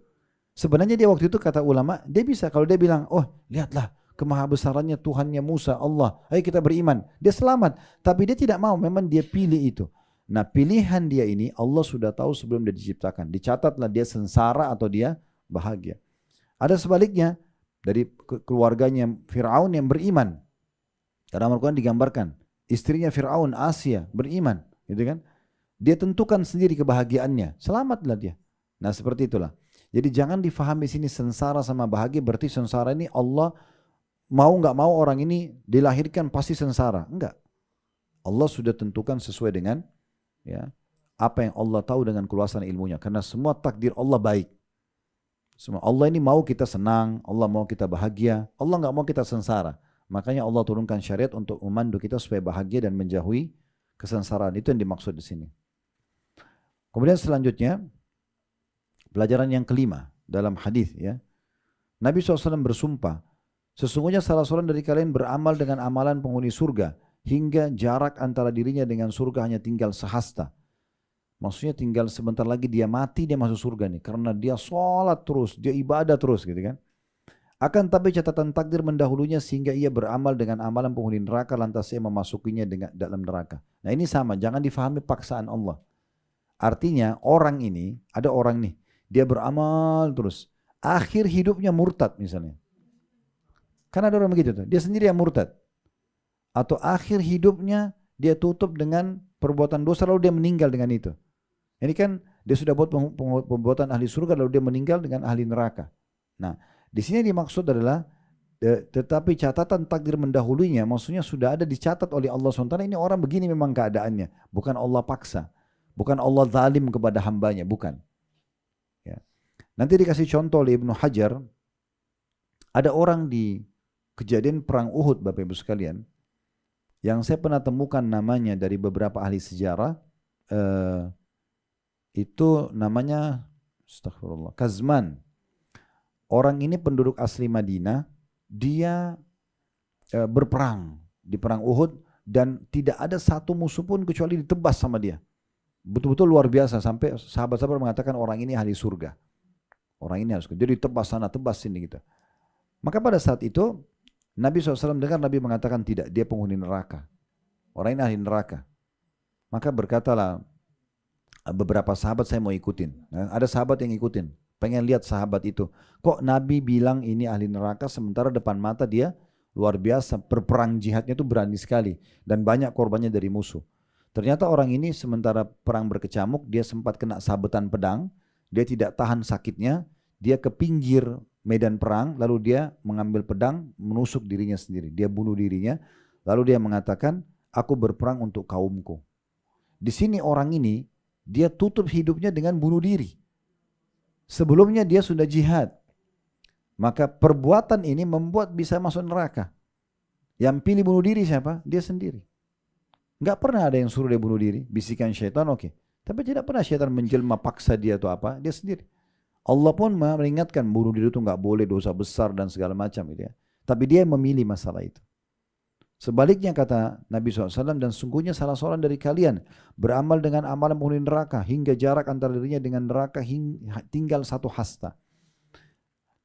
Sebenarnya dia waktu itu kata ulama, dia bisa kalau dia bilang, oh lihatlah kemahabesarannya Tuhannya Musa, Allah, ayo kita beriman. Dia selamat. Tapi dia tidak mau, memang dia pilih itu. Nah pilihan dia ini Allah sudah tahu sebelum dia diciptakan. Dicatatlah dia sengsara atau dia bahagia. Ada sebaliknya dari keluarganya Fir'aun yang beriman. Dalam Al-Quran digambarkan istrinya Fir'aun Asia beriman, gitu kan? Dia tentukan sendiri kebahagiaannya, selamatlah dia. Nah seperti itulah. Jadi jangan difahami sini sengsara sama bahagia berarti sengsara ini Allah mau nggak mau orang ini dilahirkan pasti sengsara. Enggak. Allah sudah tentukan sesuai dengan ya apa yang Allah tahu dengan keluasan ilmunya. Karena semua takdir Allah baik. Semua Allah ini mau kita senang, Allah mau kita bahagia, Allah nggak mau kita sengsara. Makanya Allah turunkan syariat untuk memandu kita supaya bahagia dan menjauhi kesengsaraan. Itu yang dimaksud di sini. Kemudian selanjutnya, pelajaran yang kelima dalam hadis ya. Nabi SAW bersumpah, sesungguhnya salah seorang dari kalian beramal dengan amalan penghuni surga, hingga jarak antara dirinya dengan surga hanya tinggal sehasta. Maksudnya tinggal sebentar lagi dia mati, dia masuk surga nih. Karena dia sholat terus, dia ibadah terus gitu kan. Akan tapi catatan takdir mendahulunya sehingga ia beramal dengan amalan penghuni neraka lantas ia memasukinya dengan dalam neraka. Nah ini sama, jangan difahami paksaan Allah. Artinya orang ini, ada orang nih, dia beramal terus. Akhir hidupnya murtad misalnya. Kan ada orang begitu tuh, dia sendiri yang murtad. Atau akhir hidupnya dia tutup dengan perbuatan dosa lalu dia meninggal dengan itu. Ini kan dia sudah buat perbuatan ahli surga lalu dia meninggal dengan ahli neraka. Nah di sini dimaksud adalah tetapi catatan takdir mendahulunya maksudnya sudah ada dicatat oleh Allah SWT. Ini orang begini memang keadaannya. Bukan Allah paksa. Bukan Allah zalim kepada hambanya. Bukan. Ya. Nanti dikasih contoh oleh Ibnu Hajar. Ada orang di kejadian perang Uhud Bapak Ibu sekalian. Yang saya pernah temukan namanya dari beberapa ahli sejarah. Itu namanya astagfirullah, Kazman. Orang ini penduduk asli Madinah, dia berperang di perang Uhud dan tidak ada satu musuh pun kecuali ditebas sama dia. Betul-betul luar biasa sampai sahabat-sahabat mengatakan orang ini ahli surga. Orang ini harus jadi tebas sana, tebas sini gitu. Maka pada saat itu Nabi SAW dengar Nabi mengatakan tidak, dia penghuni neraka. Orang ini ahli neraka. Maka berkatalah beberapa sahabat saya mau ikutin. Nah, ada sahabat yang ikutin. Pengen lihat sahabat itu. Kok Nabi bilang ini ahli neraka sementara depan mata dia luar biasa. Berperang jihadnya itu berani sekali. Dan banyak korbannya dari musuh. Ternyata orang ini sementara perang berkecamuk dia sempat kena sabetan pedang. Dia tidak tahan sakitnya. Dia ke pinggir medan perang. Lalu dia mengambil pedang menusuk dirinya sendiri. Dia bunuh dirinya. Lalu dia mengatakan aku berperang untuk kaumku. Di sini orang ini dia tutup hidupnya dengan bunuh diri. Sebelumnya dia sudah jihad. Maka perbuatan ini membuat bisa masuk neraka. Yang pilih bunuh diri siapa? Dia sendiri. Enggak pernah ada yang suruh dia bunuh diri. Bisikan syaitan oke. Tapi tidak pernah syaitan menjelma paksa dia atau apa. Dia sendiri. Allah pun mengingatkan bunuh diri itu enggak boleh, dosa besar dan segala macam gitu ya. Tapi dia memilih masalah itu. Sebaliknya kata Nabi SAW, dan sungguhnya salah seorang dari kalian beramal dengan amalan penghuni neraka hingga jarak antara dirinya dengan neraka tinggal satu hasta.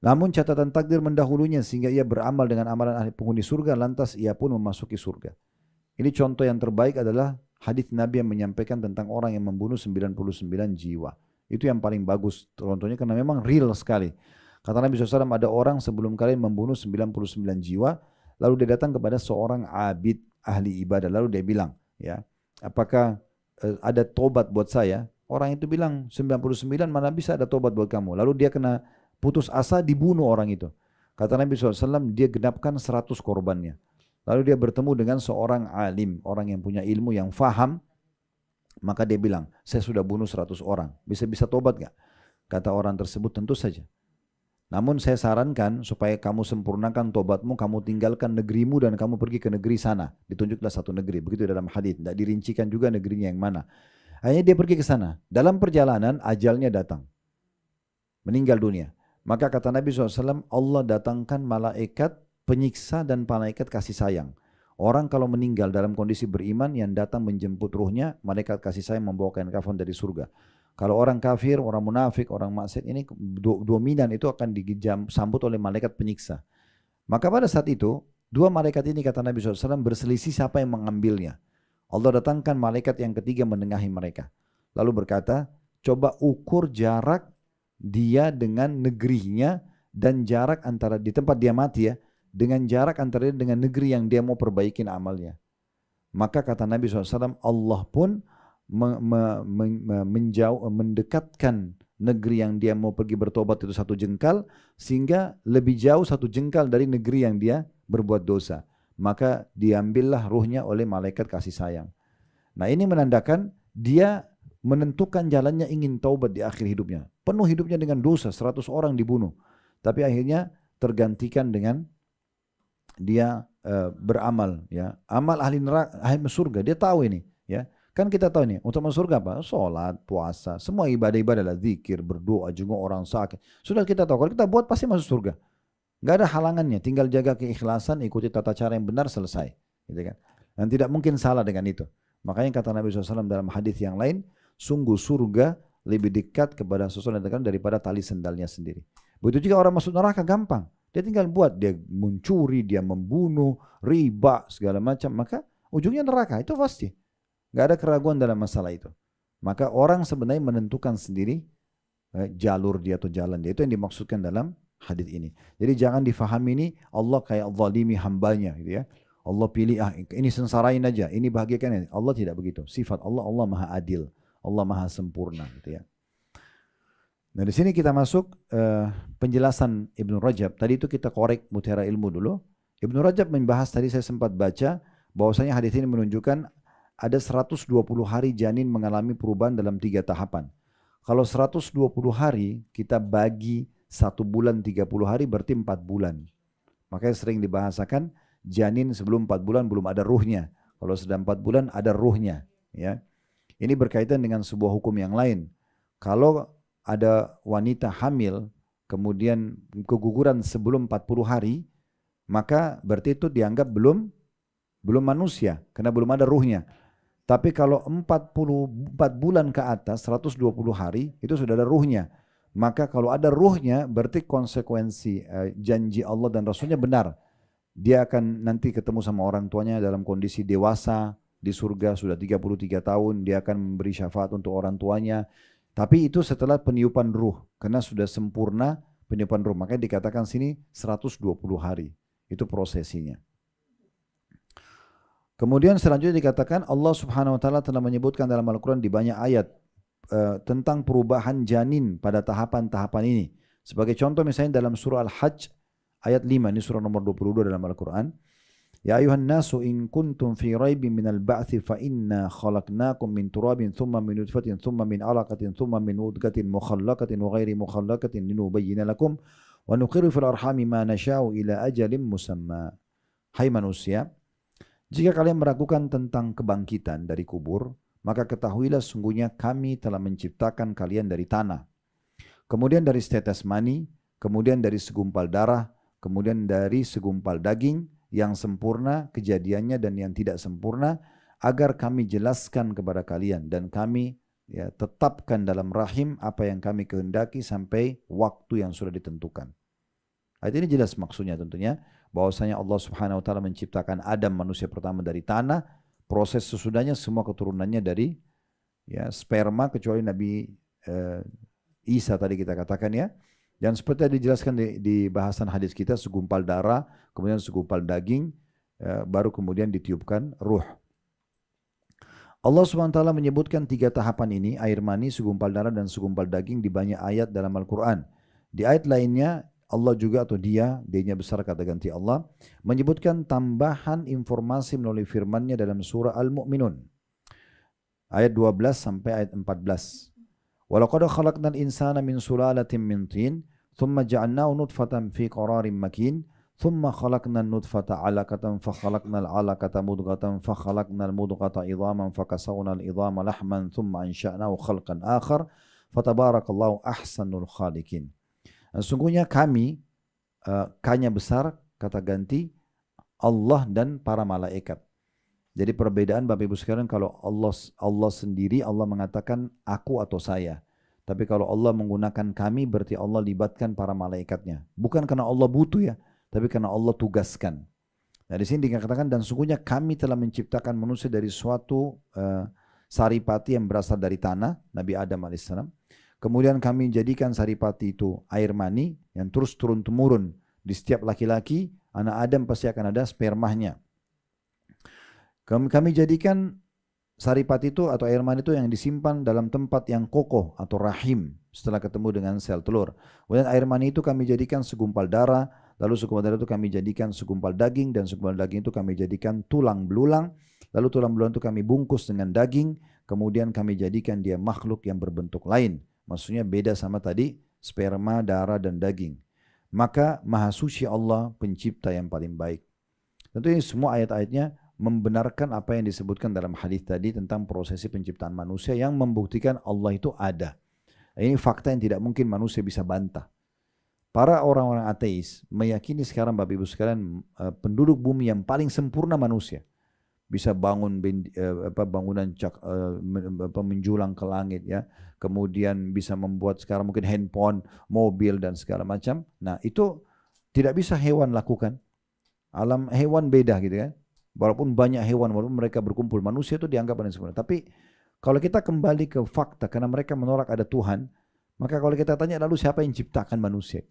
Namun catatan takdir mendahulunya sehingga ia beramal dengan amalan ahli penghuni surga lantas ia pun memasuki surga. Ini contoh yang terbaik adalah hadis Nabi yang menyampaikan tentang orang yang membunuh 99 jiwa. Itu yang paling bagus contohnya karena memang real sekali. Kata Nabi SAW, ada orang sebelum kalian membunuh 99 jiwa. Lalu dia datang kepada seorang abid ahli ibadah. Lalu dia bilang, ya, apakah ada tobat buat saya? Orang itu bilang 99 mana bisa ada tobat buat kamu. Lalu dia kena putus asa dibunuh orang itu. Kata Nabi SAW dia genapkan 100 korbannya. Lalu dia bertemu dengan seorang alim. Orang yang punya ilmu yang faham. Maka dia bilang saya sudah bunuh 100 orang. Bisa tobat gak? Kata orang tersebut tentu saja. Namun saya sarankan supaya kamu sempurnakan tobatmu, kamu tinggalkan negerimu dan kamu pergi ke negeri sana. Ditunjuklah satu negeri. Begitu dalam hadis. Tidak dirincikan juga negerinya yang mana. Akhirnya dia pergi ke sana. Dalam perjalanan ajalnya datang. Meninggal dunia. Maka kata Nabi SAW, Allah datangkan malaikat penyiksa dan malaikat kasih sayang. Orang kalau meninggal dalam kondisi beriman, yang datang menjemput ruhnya, malaikat kasih sayang membawa kain kafan dari surga. Kalau orang kafir, orang munafik, orang maksiat, ini dominan itu akan disambut oleh malaikat penyiksa. Maka pada saat itu, dua malaikat ini kata Nabi SAW berselisih siapa yang mengambilnya. Allah datangkan malaikat yang ketiga menengahi mereka. Lalu berkata, coba ukur jarak dia dengan negerinya dan jarak antara di tempat dia mati ya, dengan jarak antara dia dengan negeri yang dia mau perbaikin amalnya. Maka kata Nabi SAW, Allah pun mendekatkan negeri yang dia mau pergi bertobat itu 1 jengkal, sehingga lebih jauh 1 jengkal dari negeri yang dia berbuat dosa. Maka diambillah ruhnya oleh malaikat kasih sayang. Nah ini menandakan dia menentukan jalannya ingin taubat di akhir hidupnya. Penuh hidupnya dengan dosa, 100 orang dibunuh. Tapi akhirnya tergantikan dengan dia beramal. Ya. Amal ahli neraka, ahli surga, dia tahu ini. Ya. Kan kita tahu nih, untuk masuk surga apa? Sholat, puasa, semua ibadah-ibadah lah, zikir, berdoa, jenguk orang sakit. Sudah kita tahu, kalau kita buat pasti masuk surga. Gak ada halangannya, tinggal jaga keikhlasan, ikuti tata cara yang benar, selesai. Gitu kan? Dan tidak mungkin salah dengan itu. Makanya kata Nabi SAW dalam hadis yang lain, sungguh surga lebih dekat kepada seseorang daripada tali sendalnya sendiri. Begitu juga orang masuk neraka gampang. Dia tinggal buat, dia mencuri, dia membunuh, riba, segala macam. Maka ujungnya neraka, itu pasti. Gak ada keraguan dalam masalah itu. Maka orang sebenarnya menentukan sendiri jalur dia atau jalan dia. Itu yang dimaksudkan dalam hadis ini. Jadi jangan difahami ini Allah kayak zalimi hambanya gitu ya. Allah pilih ini sengsarain aja, ini bahagiakan. Allah tidak begitu. Sifat Allah, Allah maha adil, Allah maha sempurna gitu ya. Nah di sini kita masuk penjelasan Ibnu Rajab. Tadi itu kita korek Mutiara Ilmu dulu. Ibnu Rajab membahas, tadi saya sempat baca bahwasanya hadis ini menunjukkan ada 120 hari janin mengalami perubahan dalam 3 tahapan. Kalau 120 hari kita bagi 1 bulan 30 hari berarti 4 bulan. Makanya sering dibahasakan janin sebelum 4 bulan belum ada ruhnya. Kalau sudah 4 bulan ada ruhnya. Ya. Ini berkaitan dengan sebuah hukum yang lain. Kalau ada wanita hamil kemudian keguguran sebelum 40 hari, maka berarti itu dianggap belum manusia karena belum ada ruhnya. Tapi kalau 44 bulan ke atas 120 hari itu sudah ada ruhnya. Maka kalau ada ruhnya berarti konsekuensi janji Allah dan Rasulnya benar. Dia akan nanti ketemu sama orang tuanya dalam kondisi dewasa di surga sudah 33 tahun. Dia akan memberi syafaat untuk orang tuanya. Tapi itu setelah peniupan ruh. Karena sudah sempurna peniupan ruh. Makanya dikatakan sini 120 hari. Itu prosesinya. Kemudian selanjutnya dikatakan Allah Subhanahu wa taala telah menyebutkan dalam Al-Qur'an di banyak ayat tentang perubahan janin pada tahapan-tahapan ini. Sebagai contoh misalnya dalam surah Al-Hajj ayat 5, ini surah nomor 22 dalam Al-Qur'an. Ya ayuhan nasu in kuntum fi raibin minal ba'thi fa inna khalaqnakum min turabin thumma min nutfatin thumma min alaqatin thumma min mudghatin mukhallaqatin wa ghairi mukhallaqatin linubayyana lakum wa nuqirru fil arhami ma nasha'u ila ajalin musamma. Hai manusia, jika kalian meragukan tentang kebangkitan dari kubur, maka ketahuilah sungguhnya kami telah menciptakan kalian dari tanah. Kemudian dari setetes mani, kemudian dari segumpal darah, kemudian dari segumpal daging yang sempurna kejadiannya dan yang tidak sempurna, agar kami jelaskan kepada kalian dan kami tetapkan dalam rahim apa yang kami kehendaki sampai waktu yang sudah ditentukan. Ayat ini jelas maksudnya tentunya bahwasanya Allah Subhanahu wa taala menciptakan Adam manusia pertama dari tanah, proses sesudahnya semua keturunannya dari sperma kecuali Nabi Isa tadi kita katakan ya. Dan seperti yang dijelaskan di bahasan hadis kita, segumpal darah, kemudian segumpal daging, baru kemudian ditiupkan ruh. Allah SWT menyebutkan 3 tahapan ini, air mani, segumpal darah, dan segumpal daging di banyak ayat dalam Al-Quran. Di ayat lainnya, Allah juga atau dia-nya besar kata ganti Allah, menyebutkan tambahan informasi melalui firman-Nya dalam surah Al-Mu'minun. Ayat 12 sampai ayat 14. وَلَقَدْ خَلَقْنَا الْإِنسَانَ مِنْ سُلَالَةٍ مِنْ طِينٍ ثُمَّ جَعَلْنَاهُ نُطْفَةً فِي قَرَارٍ مَكِينٍ ثُمَّ خَلَقْنَا النُّطْفَةَ عَلَقَةً فَخَلَقْنَا الْعَلَقَةَ مُضْغَةً فَخَلَقْنَا الْمُضْغَةَ عِظَامًا فَكَسَوْنَا الْعِظَامَ لَحْمًا ثُمَّ أَنشَأْنَاهُ خَلْقًا آخَرَ فَتَبَارَكَ اللَّهُ أَحْسَنُ الْخَالِقِينَ. Sungguhnya kami, K-nya besar, kata ganti, Allah dan para malaikat. Jadi perbedaan Bapak Ibu sekalian, kalau Allah sendiri, Allah mengatakan aku atau saya. Tapi kalau Allah menggunakan kami, berarti Allah libatkan para malaikatnya. Bukan karena Allah butuh ya, tapi karena Allah tugaskan. Nah di sini dikatakan, dan sungguhnya kami telah menciptakan manusia dari suatu saripati yang berasal dari tanah, Nabi Adam alaihissalam. Kemudian kami jadikan saripati itu air mani yang terus turun-temurun. Di setiap laki-laki, anak Adam pasti akan ada spermanya. Kami jadikan saripati itu atau air mani itu yang disimpan dalam tempat yang kokoh atau rahim setelah ketemu dengan sel telur. Kemudian air mani itu kami jadikan segumpal darah, lalu segumpal darah itu kami jadikan segumpal daging, dan segumpal daging itu kami jadikan tulang belulang, lalu tulang belulang itu kami bungkus dengan daging, kemudian kami jadikan dia makhluk yang berbentuk lain. Maksudnya beda sama tadi sperma, darah dan daging. Maka maha suci Allah, pencipta yang paling baik. Tentu ini semua ayat-ayatnya membenarkan apa yang disebutkan dalam hadis tadi tentang prosesi penciptaan manusia, yang membuktikan Allah itu ada. Ini fakta yang tidak mungkin manusia bisa bantah. Para orang-orang ateis meyakini sekarang Bapak Ibu sekalian, penduduk bumi yang paling sempurna manusia. Bisa bangun bangunan menjulang ke langit ya. Kemudian bisa membuat sekarang mungkin handphone, mobil dan segala macam. Nah itu tidak bisa hewan lakukan. Alam hewan beda gitu kan. Walaupun banyak hewan, walaupun mereka berkumpul, manusia itu dianggap paling sempurna. Tapi kalau kita kembali ke fakta, karena mereka menolak ada Tuhan, maka kalau kita tanya lalu siapa yang ciptakan manusia?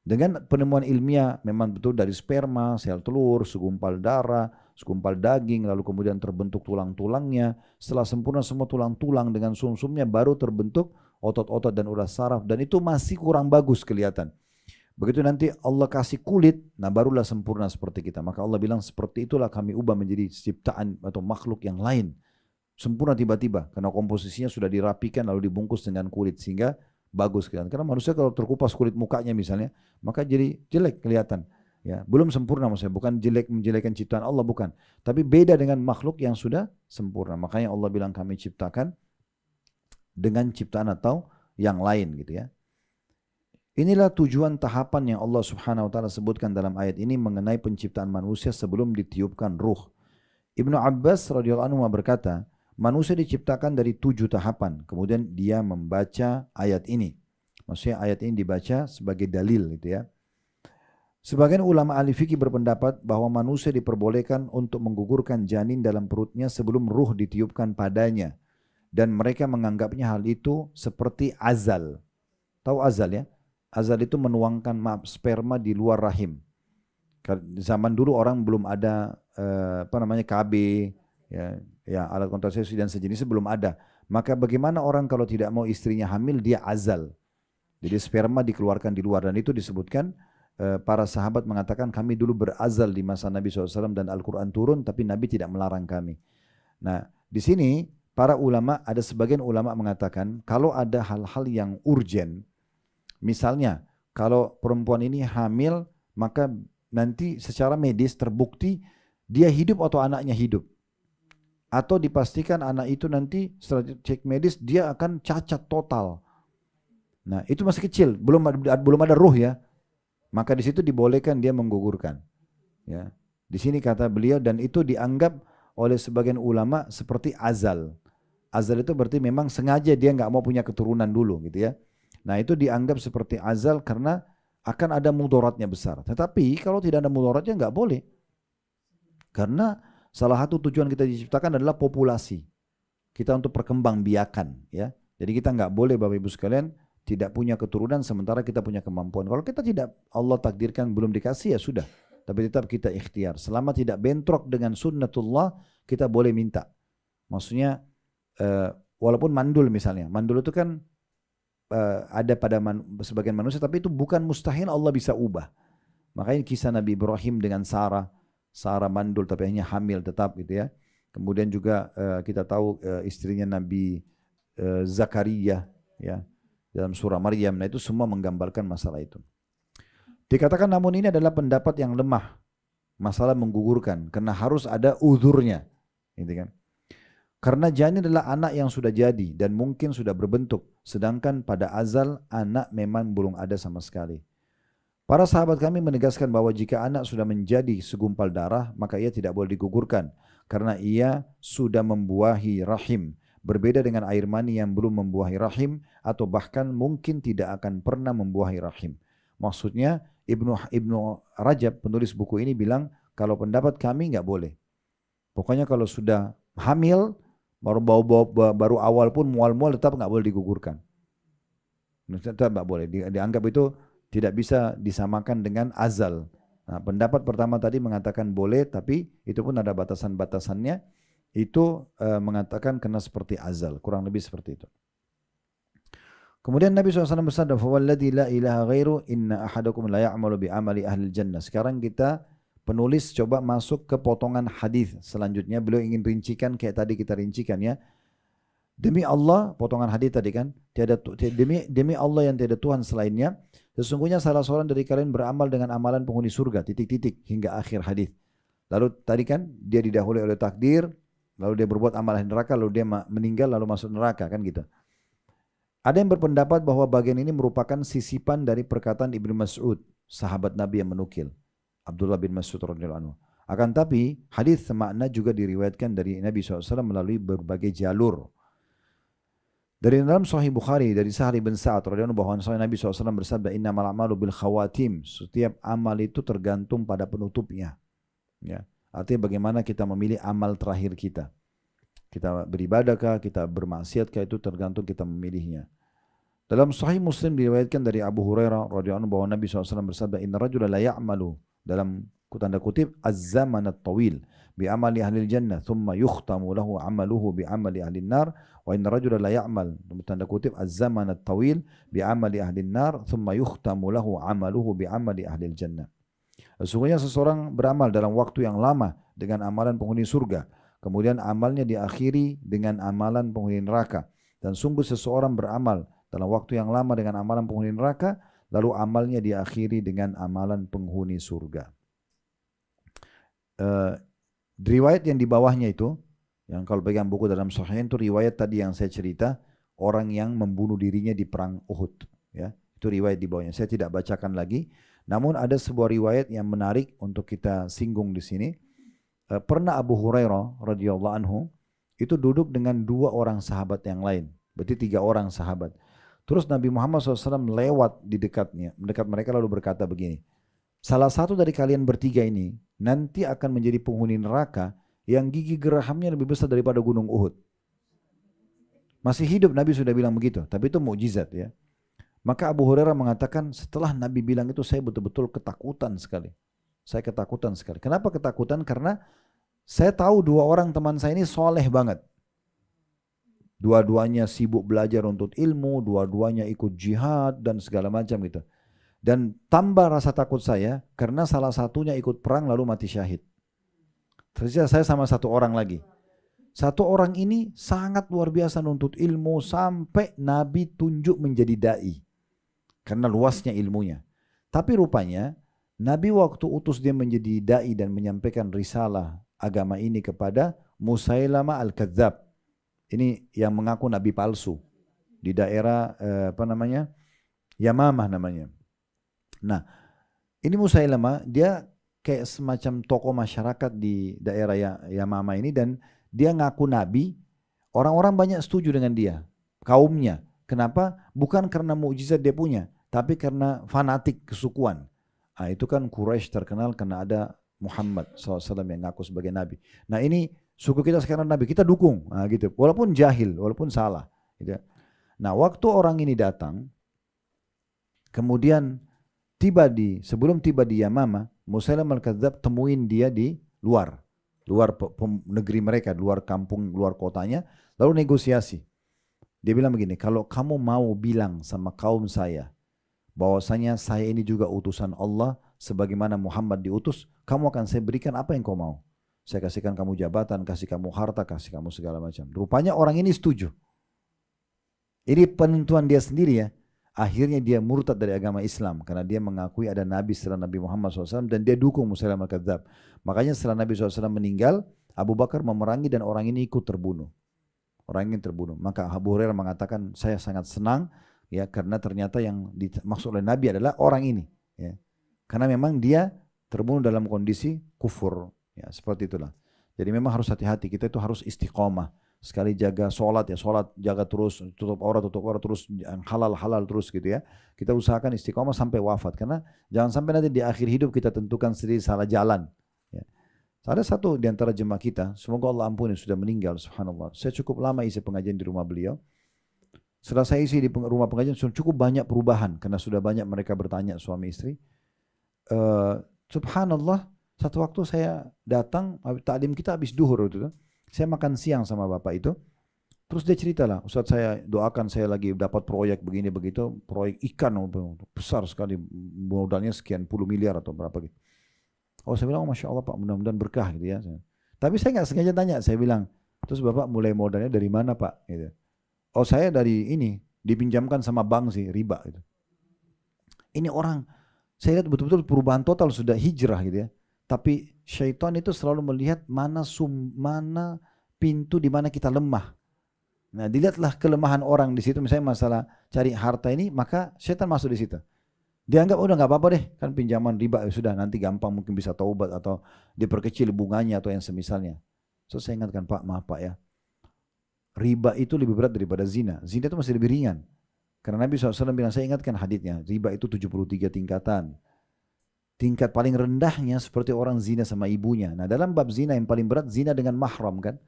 Dengan penemuan ilmiah memang betul dari sperma, sel telur, segumpal darah, segumpal daging, lalu kemudian terbentuk tulang-tulangnya. Setelah sempurna semua tulang-tulang dengan sumsumnya, baru terbentuk otot-otot dan urat saraf, dan itu masih kurang bagus kelihatan. Begitu nanti Allah kasih kulit, nah barulah sempurna seperti kita. Maka Allah bilang seperti itulah kami ubah menjadi ciptaan atau makhluk yang lain. Sempurna tiba-tiba, karena komposisinya sudah dirapikan lalu dibungkus dengan kulit sehingga bagus kelihatan. Karena manusia kalau terkupas kulit mukanya misalnya, maka jadi jelek kelihatan. Ya, belum sempurna maksudnya, bukan jelek menjelekkan ciptaan Allah, bukan. Tapi beda dengan makhluk yang sudah sempurna. Makanya Allah bilang kami ciptakan dengan ciptaan atau yang lain gitu ya. Inilah tujuan tahapan yang Allah Subhanahu wa taala sebutkan dalam ayat ini mengenai penciptaan manusia sebelum ditiupkan ruh. Ibnu Abbas radhiyallahu anhu berkata, manusia diciptakan dari 7 tahapan. Kemudian dia membaca ayat ini. Maksudnya ayat ini dibaca sebagai dalil gitu ya. Sebagian ulama ahli fikih berpendapat bahwa manusia diperbolehkan untuk menggugurkan janin dalam perutnya sebelum ruh ditiupkan padanya. Dan mereka menganggapnya hal itu seperti azal. Tahu azal ya? Azal itu menuangkan sperma di luar rahim. Zaman dulu orang belum ada KB, ya alat kontrasepsi dan sejenisnya belum ada. Maka bagaimana orang kalau tidak mau istrinya hamil, dia azal. Jadi sperma dikeluarkan di luar, dan itu disebutkan para sahabat mengatakan kami dulu berazal di masa Nabi SAW dan Al-Quran turun, tapi Nabi tidak melarang kami. Nah di sini para ulama, ada sebagian ulama mengatakan kalau ada hal-hal yang urgen, misalnya kalau perempuan ini hamil, maka nanti secara medis terbukti dia hidup atau anaknya hidup. Atau dipastikan anak itu nanti setelah cek medis dia akan cacat total. Nah itu masih kecil, belum ada ruh ya. Maka di situ dibolehkan dia menggugurkan. Ya. Di sini kata beliau, dan itu dianggap oleh sebagian ulama seperti azal. Azal itu berarti memang sengaja dia nggak mau punya keturunan dulu gitu ya. Nah itu dianggap seperti azal karena akan ada mudaratnya besar. Tetapi kalau tidak ada mudaratnya nggak boleh. Karena salah satu tujuan kita diciptakan adalah populasi. Kita untuk perkembangbiakan ya. Jadi kita nggak boleh Bapak Ibu sekalian tidak punya keturunan sementara kita punya kemampuan. Kalau kita tidak, Allah takdirkan belum dikasih ya sudah. Tapi tetap kita ikhtiar. Selama tidak bentrok dengan sunnatullah, kita boleh minta. Maksudnya walaupun mandul misalnya. Mandul itu kan ada pada sebagian manusia, tapi itu bukan mustahil Allah bisa ubah. Makanya kisah Nabi Ibrahim dengan Sarah mandul tapi hanya hamil tetap gitu ya. Kemudian juga kita tahu istrinya Nabi Zakaria ya dalam surah Maryam. Nah itu semua menggambarkan masalah itu. Dikatakan namun ini adalah pendapat yang lemah, masalah menggugurkan, karena harus ada uzurnya gitu kan. Karena janin adalah anak yang sudah jadi dan mungkin sudah berbentuk. Sedangkan pada azal anak memang belum ada sama sekali. Para sahabat kami menegaskan bahwa jika anak sudah menjadi segumpal darah, maka ia tidak boleh digugurkan. Karena ia sudah membuahi rahim. Berbeda dengan air mani yang belum membuahi rahim atau bahkan mungkin tidak akan pernah membuahi rahim. Maksudnya Ibnu Rajab penulis buku ini bilang kalau pendapat kami nggak boleh. Pokoknya kalau sudah hamil baru awal pun mual-mual tetap nggak boleh digugurkan. Tetap nggak boleh. Dianggap itu tidak bisa disamakan dengan azal. Nah, pendapat pertama tadi mengatakan boleh, tapi itu pun ada batasan-batasannya. Itu mengatakan kena seperti azal, kurang lebih seperti itu. Kemudian Nabi SAW bersabda, "Fawalladzi la ilaha ghairu inna ahadakum la ya'malu bi'amali ahli jannah." Sekarang kita penulis coba masuk ke potongan hadis selanjutnya. Beliau ingin rincikan kayak tadi kita rincikan ya. Demi Allah, potongan hadis tadi kan, demi Allah yang tiada Tuhan selainnya, sesungguhnya salah seorang dari kalian beramal dengan amalan penghuni surga, titik-titik hingga akhir hadis. Lalu tadi kan dia didahului oleh takdir, lalu dia berbuat amalan neraka, lalu dia meninggal lalu masuk neraka kan gitu. Ada yang berpendapat bahwa bagian ini merupakan sisipan dari perkataan Ibnu Mas'ud, sahabat Nabi yang menukil, Abdullah bin Mas'ud radhiyallahu anhu. Akan tapi hadis semakna juga diriwayatkan dari Nabi SAW melalui berbagai jalur. Dari dalam Sahih Bukhari dari Sahal bin Sa'ad radhiyallahu anhu bahwa Nabi SAW bersabda, "Innamal a'malu bil khawatim." Setiap amal itu tergantung pada penutupnya. Ya, artinya bagaimana kita memilih amal terakhir kita. Kita beribadahkah, kita bermaksiatkah, itu tergantung kita memilihnya. Dalam Sahih Muslim diriwayatkan dari Abu Hurairah radhiyallahu anhu bahwa Nabi SAW bersabda, "Inna rajula la ya'malu," dalam tanda kutip, "az-zaman at-tawil bi amali ahli jannah, thumma yukhtamu lahu amaluhu bi amali ahli nar, wa inna rajula la ya'mal," tanda kutip, "az-zaman at-tawil bi amali ahli nar, thumma yukhtamu lahu amaluhu bi amali ahli jannah." Sesungguhnya seseorang beramal dalam waktu yang lama dengan amalan penghuni surga, kemudian amalnya diakhiri dengan amalan penghuni neraka. Dan sungguh seseorang beramal dalam waktu yang lama dengan amalan penghuni neraka, lalu amalnya diakhiri dengan amalan penghuni surga. Riwayat yang di bawahnya itu, yang kalau pegang buku dalam Sahih itu riwayat tadi yang saya cerita, orang yang membunuh dirinya di perang Uhud. Ya, itu riwayat di bawahnya. Saya tidak bacakan lagi. Namun ada sebuah riwayat yang menarik untuk kita singgung di sini. Pernah Abu Hurairah radhiyallahu anhu itu duduk dengan dua orang sahabat yang lain, berarti 3 orang sahabat. Terus Nabi Muhammad SAW lewat di mendekat mereka lalu berkata begini, "Salah satu dari kalian bertiga ini nanti akan menjadi penghuni neraka yang gigi gerahamnya lebih besar daripada gunung Uhud." Masih hidup Nabi sudah bilang begitu, tapi itu mukjizat ya. Maka Abu Hurairah mengatakan, setelah Nabi bilang itu saya betul-betul ketakutan sekali. Saya ketakutan sekali. Kenapa ketakutan? Karena saya tahu 2 orang teman saya ini soleh banget. Dua-duanya sibuk belajar untuk ilmu, dua-duanya ikut jihad dan segala macam gitu. Dan tambah rasa takut saya karena salah satunya ikut perang lalu mati syahid. Terus saya sama 1 orang lagi. 1 orang ini sangat luar biasa nuntut ilmu sampai Nabi tunjuk menjadi da'i. Karena luasnya ilmunya. Tapi rupanya Nabi waktu utus dia menjadi da'i dan menyampaikan risalah agama ini kepada Musailamah al-Kadzab. Ini yang mengaku nabi palsu di daerah Yamamah namanya. Nah, ini Musailamah dia kayak semacam tokoh masyarakat di daerah Yamamah ini dan dia ngaku nabi. Orang-orang banyak setuju dengan dia, kaumnya. Kenapa? Bukan karena mukjizat dia punya, tapi karena fanatik kesukuan. Nah, itu kan Quraisy terkenal karena ada Muhammad SAW yang ngaku sebagai nabi. Nah, ini suku kita sekarang nabi, kita dukung. Nah, gitu. Walaupun jahil, walaupun salah. Gitu. Nah, waktu orang ini datang, kemudian sebelum tiba di Yamamah, Musailamah al-Kadzab temuin dia di luar negeri mereka, luar kampung, luar kotanya, lalu negosiasi. Dia bilang begini, "Kalau kamu mau bilang sama kaum saya bahwasanya saya ini juga utusan Allah sebagaimana Muhammad diutus, kamu akan saya berikan apa yang kau mau. Saya kasihkan kamu jabatan, kasih kamu harta, kasih kamu segala macam." Rupanya orang ini setuju. Ini penentuan dia sendiri ya. Akhirnya dia murtad dari agama Islam karena dia mengakui ada Nabi setelah Nabi Muhammad SAW dan dia dukung Musailamah al-Kadzab. Makanya setelah Nabi SAW meninggal, Abu Bakar memerangi dan orang ini ikut terbunuh. orang ingin terbunuh. Maka Abu Hurairah mengatakan, saya sangat senang ya karena ternyata yang dimaksud oleh Nabi adalah orang ini. Ya. Karena memang dia terbunuh dalam kondisi kufur. Ya, seperti itulah. Jadi memang harus hati-hati. Kita itu harus istiqomah. Sekali jaga sholat ya sholat, jaga terus, tutup aurat terus, yang halal terus gitu ya. Kita usahakan istiqomah sampai wafat. Karena jangan sampai nanti di akhir hidup kita tentukan sendiri salah jalan. Ya. Ada satu di antara jemaah kita, semoga Allah ampuni, sudah meninggal, subhanallah. Saya cukup lama isi pengajian di rumah beliau. Setelah saya isi di rumah pengajian, cukup banyak perubahan. Karena sudah banyak mereka bertanya suami istri. Subhanallah, satu waktu saya datang, taklim kita habis duhur itu. Saya makan siang sama bapak itu. Terus dia cerita lah, Ustaz saya doakan saya lagi dapat proyek begini begitu, proyek ikan besar sekali, modalnya sekian puluh miliar atau berapa gitu. Oh saya bilang, oh, Masya Allah Pak, mudah-mudahan berkah gitu ya. Tapi saya nggak sengaja tanya, saya bilang, terus bapak mulai modalnya dari mana Pak? Gitu. Oh saya dari ini, dipinjamkan sama bank sih, riba gitu. Ini orang, saya lihat betul-betul perubahan total, sudah hijrah gitu ya. Tapi syaitan itu selalu melihat mana pintu di mana kita lemah. Nah, dilihatlah kelemahan orang di situ, misalnya masalah cari harta ini, maka syaitan masuk di situ. Dianggap udah nggak apa-apa deh, kan pinjaman riba sudah nanti gampang mungkin bisa taubat atau diperkecil bunganya atau yang semisalnya. So saya ingatkan Pak, maaf Pak ya. Riba itu lebih berat daripada zina. Zina itu masih lebih ringan. Karena Nabi SAW bilang, saya ingatkan haditsnya, riba itu 73 tingkatan. Tingkat paling rendahnya seperti orang zina sama ibunya. Nah dalam bab zina yang paling berat, zina dengan mahram kan.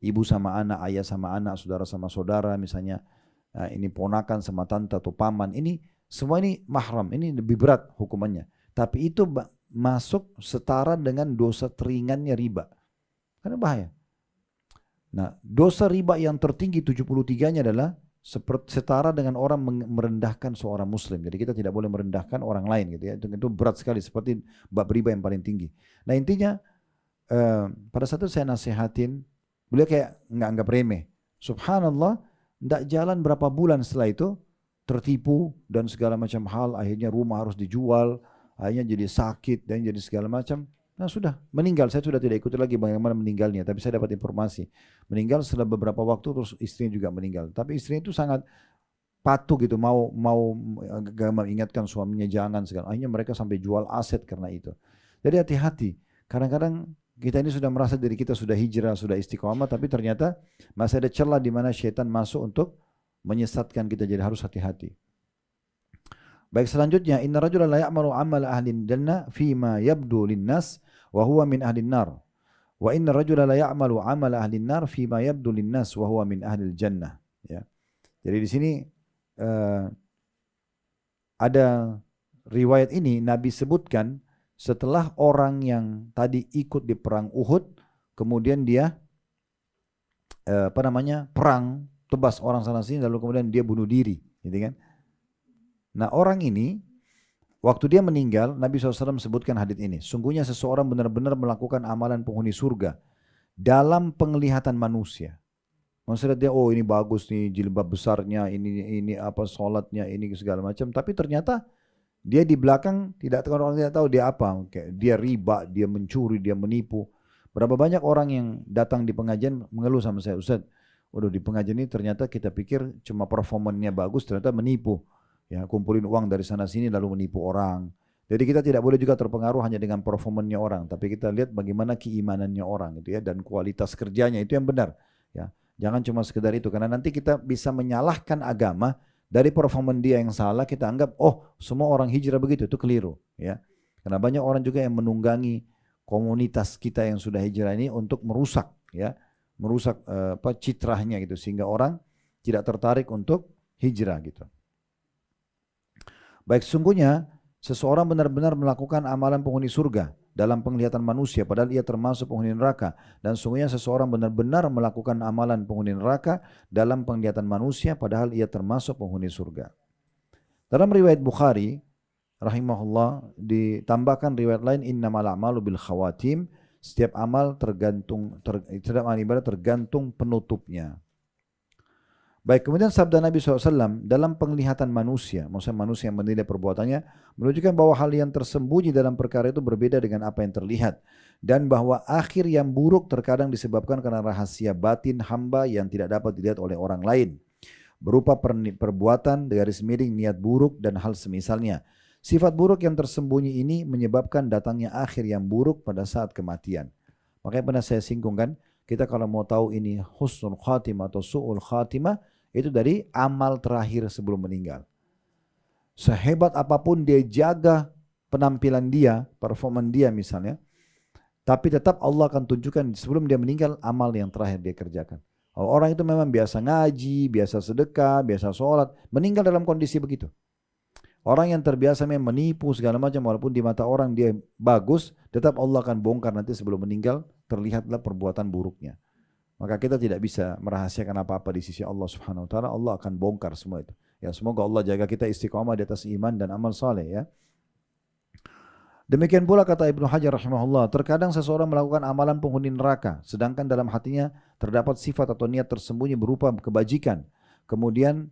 Ibu sama anak, ayah sama anak, saudara sama saudara misalnya. Nah, ini ponakan sama tante atau paman. Ini semua ini mahram, ini lebih berat hukumannya. Tapi itu masuk setara dengan dosa teringannya riba. Karena bahaya. Nah dosa riba yang tertinggi 73-nya adalah setara dengan orang merendahkan seorang muslim. Jadi kita tidak boleh merendahkan orang lain gitu ya. Itu berat sekali seperti bab riba yang paling tinggi. Nah intinya pada saat itu saya nasihatin, beliau kayak nggak anggap remeh. Subhanallah, tidak jalan berapa bulan setelah itu tertipu dan segala macam hal. Akhirnya rumah harus dijual, akhirnya jadi sakit dan jadi segala macam. Nah sudah meninggal, saya sudah tidak ikuti lagi bagaimana meninggalnya, tapi saya dapat informasi meninggal setelah beberapa waktu, terus istrinya juga meninggal. Tapi istrinya itu sangat patuh gitu, mau mengingatkan suaminya jangan segala. Akhirnya mereka sampai jual aset karena itu. Jadi hati-hati. Kadang-kadang kita ini sudah merasa diri kita sudah hijrah, sudah istiqomah, tapi ternyata masih ada celah di mana syaitan masuk untuk menyesatkan kita. Jadi harus hati-hati. Baik, selanjutnya, inna rajula la ya'malu 'amala ahli jannah fima yabdu linnas wa huwa min ahli nar. Wa inna rajula la ya'malu 'amala ahli nar fima yabdu linnas wa huwa min ahli jannah. Ya. Jadi di sini ada riwayat ini Nabi sebutkan setelah orang yang tadi ikut di perang Uhud, kemudian dia perang tebas orang sana sini, lalu kemudian dia bunuh diri, gitu kan? Nah orang ini waktu dia meninggal, Nabi SAW sebutkan hadits ini. Sungguhnya seseorang benar-benar melakukan amalan penghuni surga dalam penglihatan manusia. Maksudnya dia, oh ini bagus nih jilbab besarnya, ini apa sholatnya, ini segala macam. Tapi ternyata dia di belakang orang tidak tahu dia apa. Kayak dia riba, dia mencuri, dia menipu. Berapa banyak orang yang datang di pengajian mengeluh sama saya, Ustaz, waduh di pengajian ini ternyata kita pikir cuma performannya bagus, ternyata menipu. Ya, kumpulin uang dari sana sini lalu menipu orang. Jadi kita tidak boleh juga terpengaruh hanya dengan performannya orang, tapi kita lihat bagaimana keimanannya orang gitu ya, dan kualitas kerjanya itu yang benar. Ya, jangan cuma sekedar itu, karena nanti kita bisa menyalahkan agama dari performan dia yang salah. Kita anggap oh semua orang hijrah begitu, itu keliru. Ya, karena banyak orang juga yang menunggangi komunitas kita yang sudah hijrah ini untuk merusak, ya, merusak citranya gitu, sehingga orang tidak tertarik untuk hijrah gitu. Baik, sesungguhnya seseorang benar-benar melakukan amalan penghuni surga dalam penglihatan manusia, padahal ia termasuk penghuni neraka. Dan sesungguhnya seseorang benar-benar melakukan amalan penghuni neraka dalam penglihatan manusia, padahal ia termasuk penghuni surga. Dalam riwayat Bukhari, rahimahullah, ditambahkan riwayat lain, innamal a'malu bil khawatim, setiap amal tergantung penutupnya. Baik, kemudian sabda Nabi SAW dalam penglihatan manusia, maksudnya manusia yang menilai perbuatannya, menunjukkan bahwa hal yang tersembunyi dalam perkara itu berbeda dengan apa yang terlihat. Dan bahwa akhir yang buruk terkadang disebabkan karena rahasia batin hamba yang tidak dapat dilihat oleh orang lain. Berupa perbuatan, garis miring, niat buruk, dan hal semisalnya. Sifat buruk yang tersembunyi ini menyebabkan datangnya akhir yang buruk pada saat kematian. Makanya pernah saya singgung kan, kita kalau mau tahu ini husnul khatimah atau su'ul khatimah, itu dari amal terakhir sebelum meninggal. Sehebat apapun dia jaga penampilan dia, performan dia misalnya, tapi tetap Allah akan tunjukkan sebelum dia meninggal amal yang terakhir dia kerjakan. Orang itu memang biasa ngaji, biasa sedekah, biasa sholat, meninggal dalam kondisi begitu. Orang yang terbiasa memang menipu segala macam, walaupun di mata orang dia bagus, tetap Allah akan bongkar nanti sebelum meninggal, terlihatlah perbuatan buruknya. Maka kita tidak bisa merahasiakan apa-apa di sisi Allah Subhanahu wa taala. Allah akan bongkar semua itu. Ya, semoga Allah jaga kita istiqamah di atas iman dan amal saleh ya. Demikian pula kata Ibnu Hajar rahimahullah, terkadang seseorang melakukan amalan penghuni neraka, sedangkan dalam hatinya terdapat sifat atau niat tersembunyi berupa kebajikan. Kemudian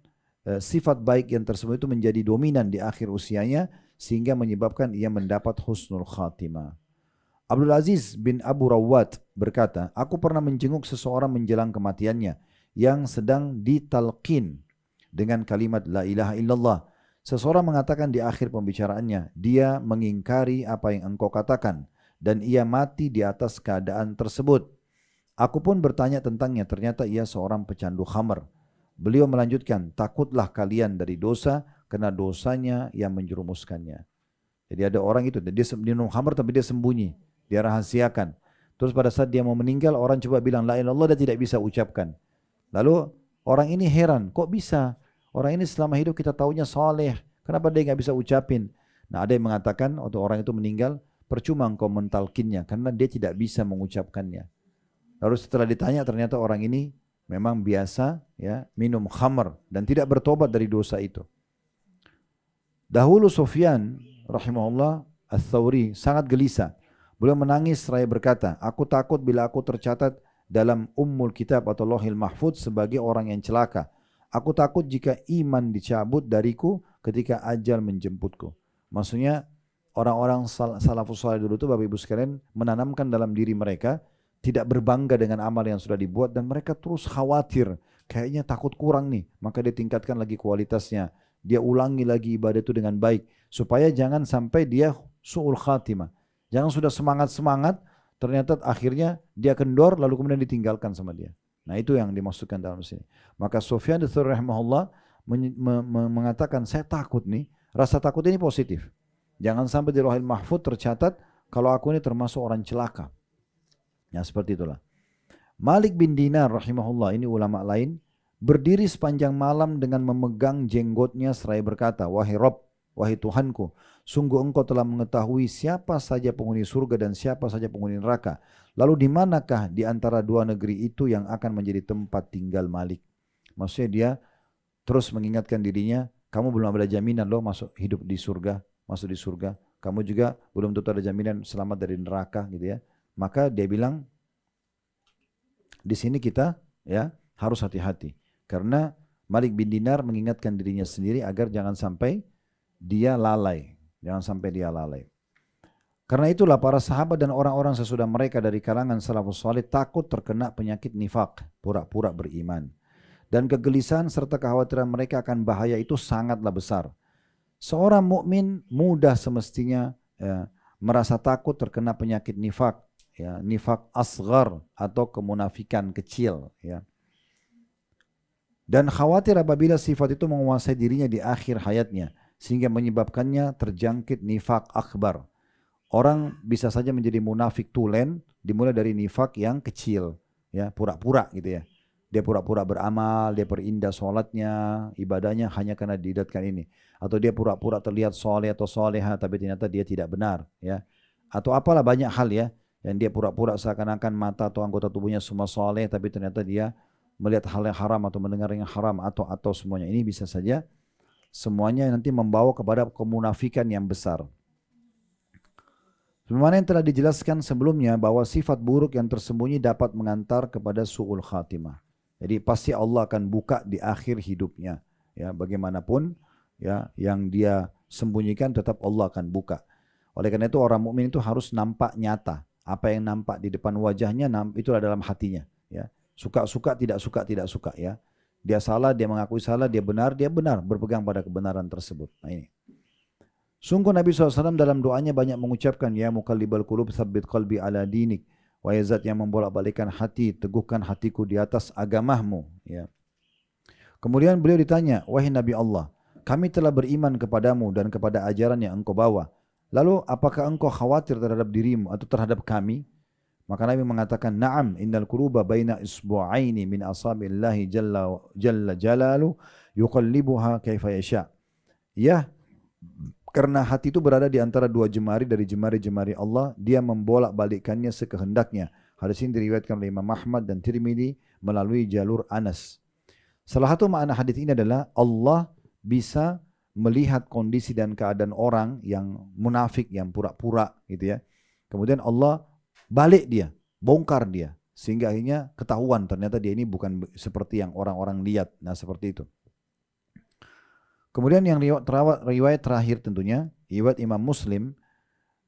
sifat baik yang tersembunyi itu menjadi dominan di akhir usianya sehingga menyebabkan ia mendapat husnul khatimah. Abdul Aziz bin Abu Rawat berkata, aku pernah menjenguk seseorang menjelang kematiannya yang sedang ditalqin dengan kalimat la ilaha illallah. Seseorang mengatakan di akhir pembicaraannya, dia mengingkari apa yang engkau katakan dan ia mati di atas keadaan tersebut. Aku pun bertanya tentangnya, ternyata ia seorang pecandu khamr. Beliau melanjutkan, takutlah kalian dari dosa karena dosanya yang menjerumuskannya. Jadi ada orang itu, dia minum khamr tapi dia sembunyi. Dia rahasiakan. Terus pada saat dia mau meninggal, orang coba bilang la ilaha illallah, dia tidak bisa ucapkan. Lalu orang ini heran, kok bisa? Orang ini selama hidup kita taunya soleh, kenapa dia nggak bisa ucapin? Nah, ada yang mengatakan waktu orang itu meninggal, percuma engkau mentalkinnya karena dia tidak bisa mengucapkannya. Lalu setelah ditanya ternyata orang ini memang biasa ya minum khamr dan tidak bertobat dari dosa itu. Dahulu Sufyan rahimahullah Ats-Tsauri sangat gelisah. Beliau menangis seraya berkata, aku takut bila aku tercatat dalam Ummul Kitab atau Lauhil Mahfudz sebagai orang yang celaka. Aku takut jika iman dicabut dariku ketika ajal menjemputku. Maksudnya orang-orang salafus saleh dulu itu Bapak Ibu sekalian menanamkan dalam diri mereka tidak berbangga dengan amal yang sudah dibuat dan mereka terus khawatir. Kayaknya takut kurang nih, maka dia tingkatkan lagi kualitasnya. Dia ulangi lagi ibadah itu dengan baik supaya jangan sampai dia su'ul khatimah. Jangan sudah semangat-semangat, ternyata akhirnya dia kendor lalu kemudian ditinggalkan sama dia. Nah itu yang dimaksudkan dalam sini. Maka Sufyan ats-Tsauri rahimahullah mengatakan, saya takut nih, rasa takut ini positif. Jangan sampai di Lauhil Mahfudz tercatat kalau aku ini termasuk orang celaka. Ya seperti itulah. Malik bin Dinar rahimahullah, ini ulama lain, berdiri sepanjang malam dengan memegang jenggotnya seraya berkata, wahai Rabb, wahai Tuhanku, sungguh engkau telah mengetahui siapa saja penghuni surga dan siapa saja penghuni neraka. Lalu di manakah di antara dua negeri itu yang akan menjadi tempat tinggal Malik? Maksudnya dia terus mengingatkan dirinya, kamu belum ada jaminan loh masuk hidup di surga, masuk di surga. Kamu juga belum tentu ada jaminan selamat dari neraka gitu ya. Maka dia bilang, di sini kita ya harus hati-hati. Karena Malik bin Dinar mengingatkan dirinya sendiri agar jangan sampai dia lalai. Jangan sampai dia lalai. Karena itulah para sahabat dan orang-orang sesudah mereka dari kalangan salafus saleh takut terkena penyakit nifak, pura-pura beriman. Dan kegelisahan serta kekhawatiran mereka akan bahaya itu sangatlah besar. Seorang mukmin mudah semestinya ya, merasa takut terkena penyakit nifak, ya, nifak asghar atau kemunafikan kecil, ya. Dan khawatir apabila sifat itu menguasai dirinya di akhir hayatnya sehingga menyebabkannya terjangkit nifak akbar. Orang bisa saja menjadi munafik tulen dimulai dari nifak yang kecil, ya, pura-pura gitu ya. Dia pura-pura beramal, dia perindah sholatnya, ibadahnya hanya karena diidatkan ini. Atau dia pura-pura terlihat soleh atau soleha tapi ternyata dia tidak benar, ya. Atau apalah banyak hal ya, yang dia pura-pura seakan-akan mata atau anggota tubuhnya semua soleh tapi ternyata dia melihat hal yang haram atau mendengar yang haram atau semuanya. Ini bisa saja semuanya nanti membawa kepada kemunafikan yang besar. Sebagaimana yang telah dijelaskan sebelumnya bahwa sifat buruk yang tersembunyi dapat mengantar kepada su'ul khatimah. Jadi pasti Allah akan buka di akhir hidupnya. Ya, bagaimanapun ya yang dia sembunyikan tetap Allah akan buka. Oleh karena itu orang mukmin itu harus nampak nyata. Apa yang nampak di depan wajahnya itulah dalam hatinya. Ya, suka tidak suka ya. Dia salah, dia mengakui salah, dia benar, berpegang pada kebenaran tersebut. Nah ini. Sungguh Nabi SAW dalam doanya banyak mengucapkan, Ya muqallibal qulub tsabbit qalbi ala dinik. Wahai zat yang membolak-balikkan hati, teguhkan hatiku di atas agamamu. Ya. Kemudian beliau ditanya, wahai Nabi Allah, kami telah beriman kepadamu dan kepada ajaran yang engkau bawa. Lalu apakah engkau khawatir terhadap dirimu atau terhadap kami? Maka Nabi mengatakan, Na'am, innal quluba baina isbu'aini min asabillahi jalla jalalu yuqallibuha kaifa yasha. Ya, karena hati itu berada di antara dua jemari dari jemari-jemari Allah, dia membolak-balikkannya sekehendaknya. Hadis ini diriwayatkan oleh Imam Ahmad dan Tirmidzi melalui jalur Anas. Salah satu makna hadis ini adalah Allah bisa melihat kondisi dan keadaan orang yang munafik, yang pura-pura gitu ya. Kemudian Allah balik dia, bongkar dia. Sehingga akhirnya ketahuan ternyata dia ini bukan seperti yang orang-orang lihat. Nah seperti itu. Kemudian yang riwayat terakhir tentunya, riwayat Imam Muslim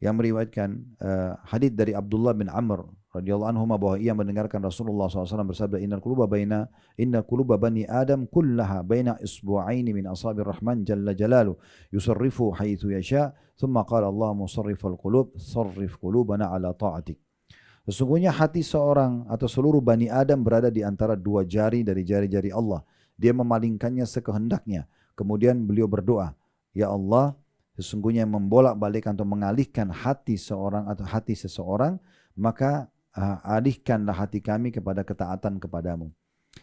yang meriwayatkan hadits dari Abdullah bin Amr radhiyallahu anhu bahwa ia mendengarkan Rasulullah SAW bersabda, Innal quluba bani Adam kullaha baina isbu'aini min asabir rahman jalla jalalu yusarrifu haitsu yasha thumma qala Allah musarrifal qulub sarrif qulubana ala ta'atik. Sesungguhnya hati seorang atau seluruh Bani Adam berada di antara dua jari dari jari-jari Allah. Dia memalingkannya sekehendaknya. Kemudian beliau berdoa, Ya Allah, sesungguhnya membolak-balikan atau mengalihkan hati seorang atau hati seseorang, maka alihkanlah hati kami kepada ketaatan kepadamu.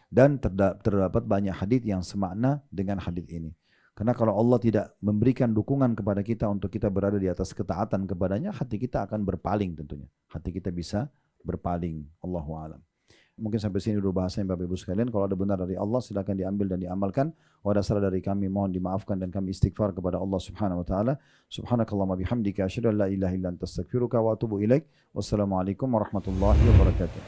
Dan terdapat banyak hadis yang semakna dengan hadis ini. Karena kalau Allah tidak memberikan dukungan kepada kita untuk kita berada di atas ketaatan kepadanya, hati kita akan berpaling tentunya. Hati kita bisa berpaling. Allahu a'lam. Mungkin sampai sini dulu bahasanya Bapak Ibu sekalian. Kalau ada benar dari Allah silakan diambil dan diamalkan. Kalau ada salah dari kami mohon dimaafkan dan kami istighfar kepada Allah Subhanahu wa taala. Subhanakallahumma bihamdika asyhadu an la ilaha illa anta astaghfiruka wa atubu ilaik. Wassalamualaikum warahmatullahi wabarakatuh.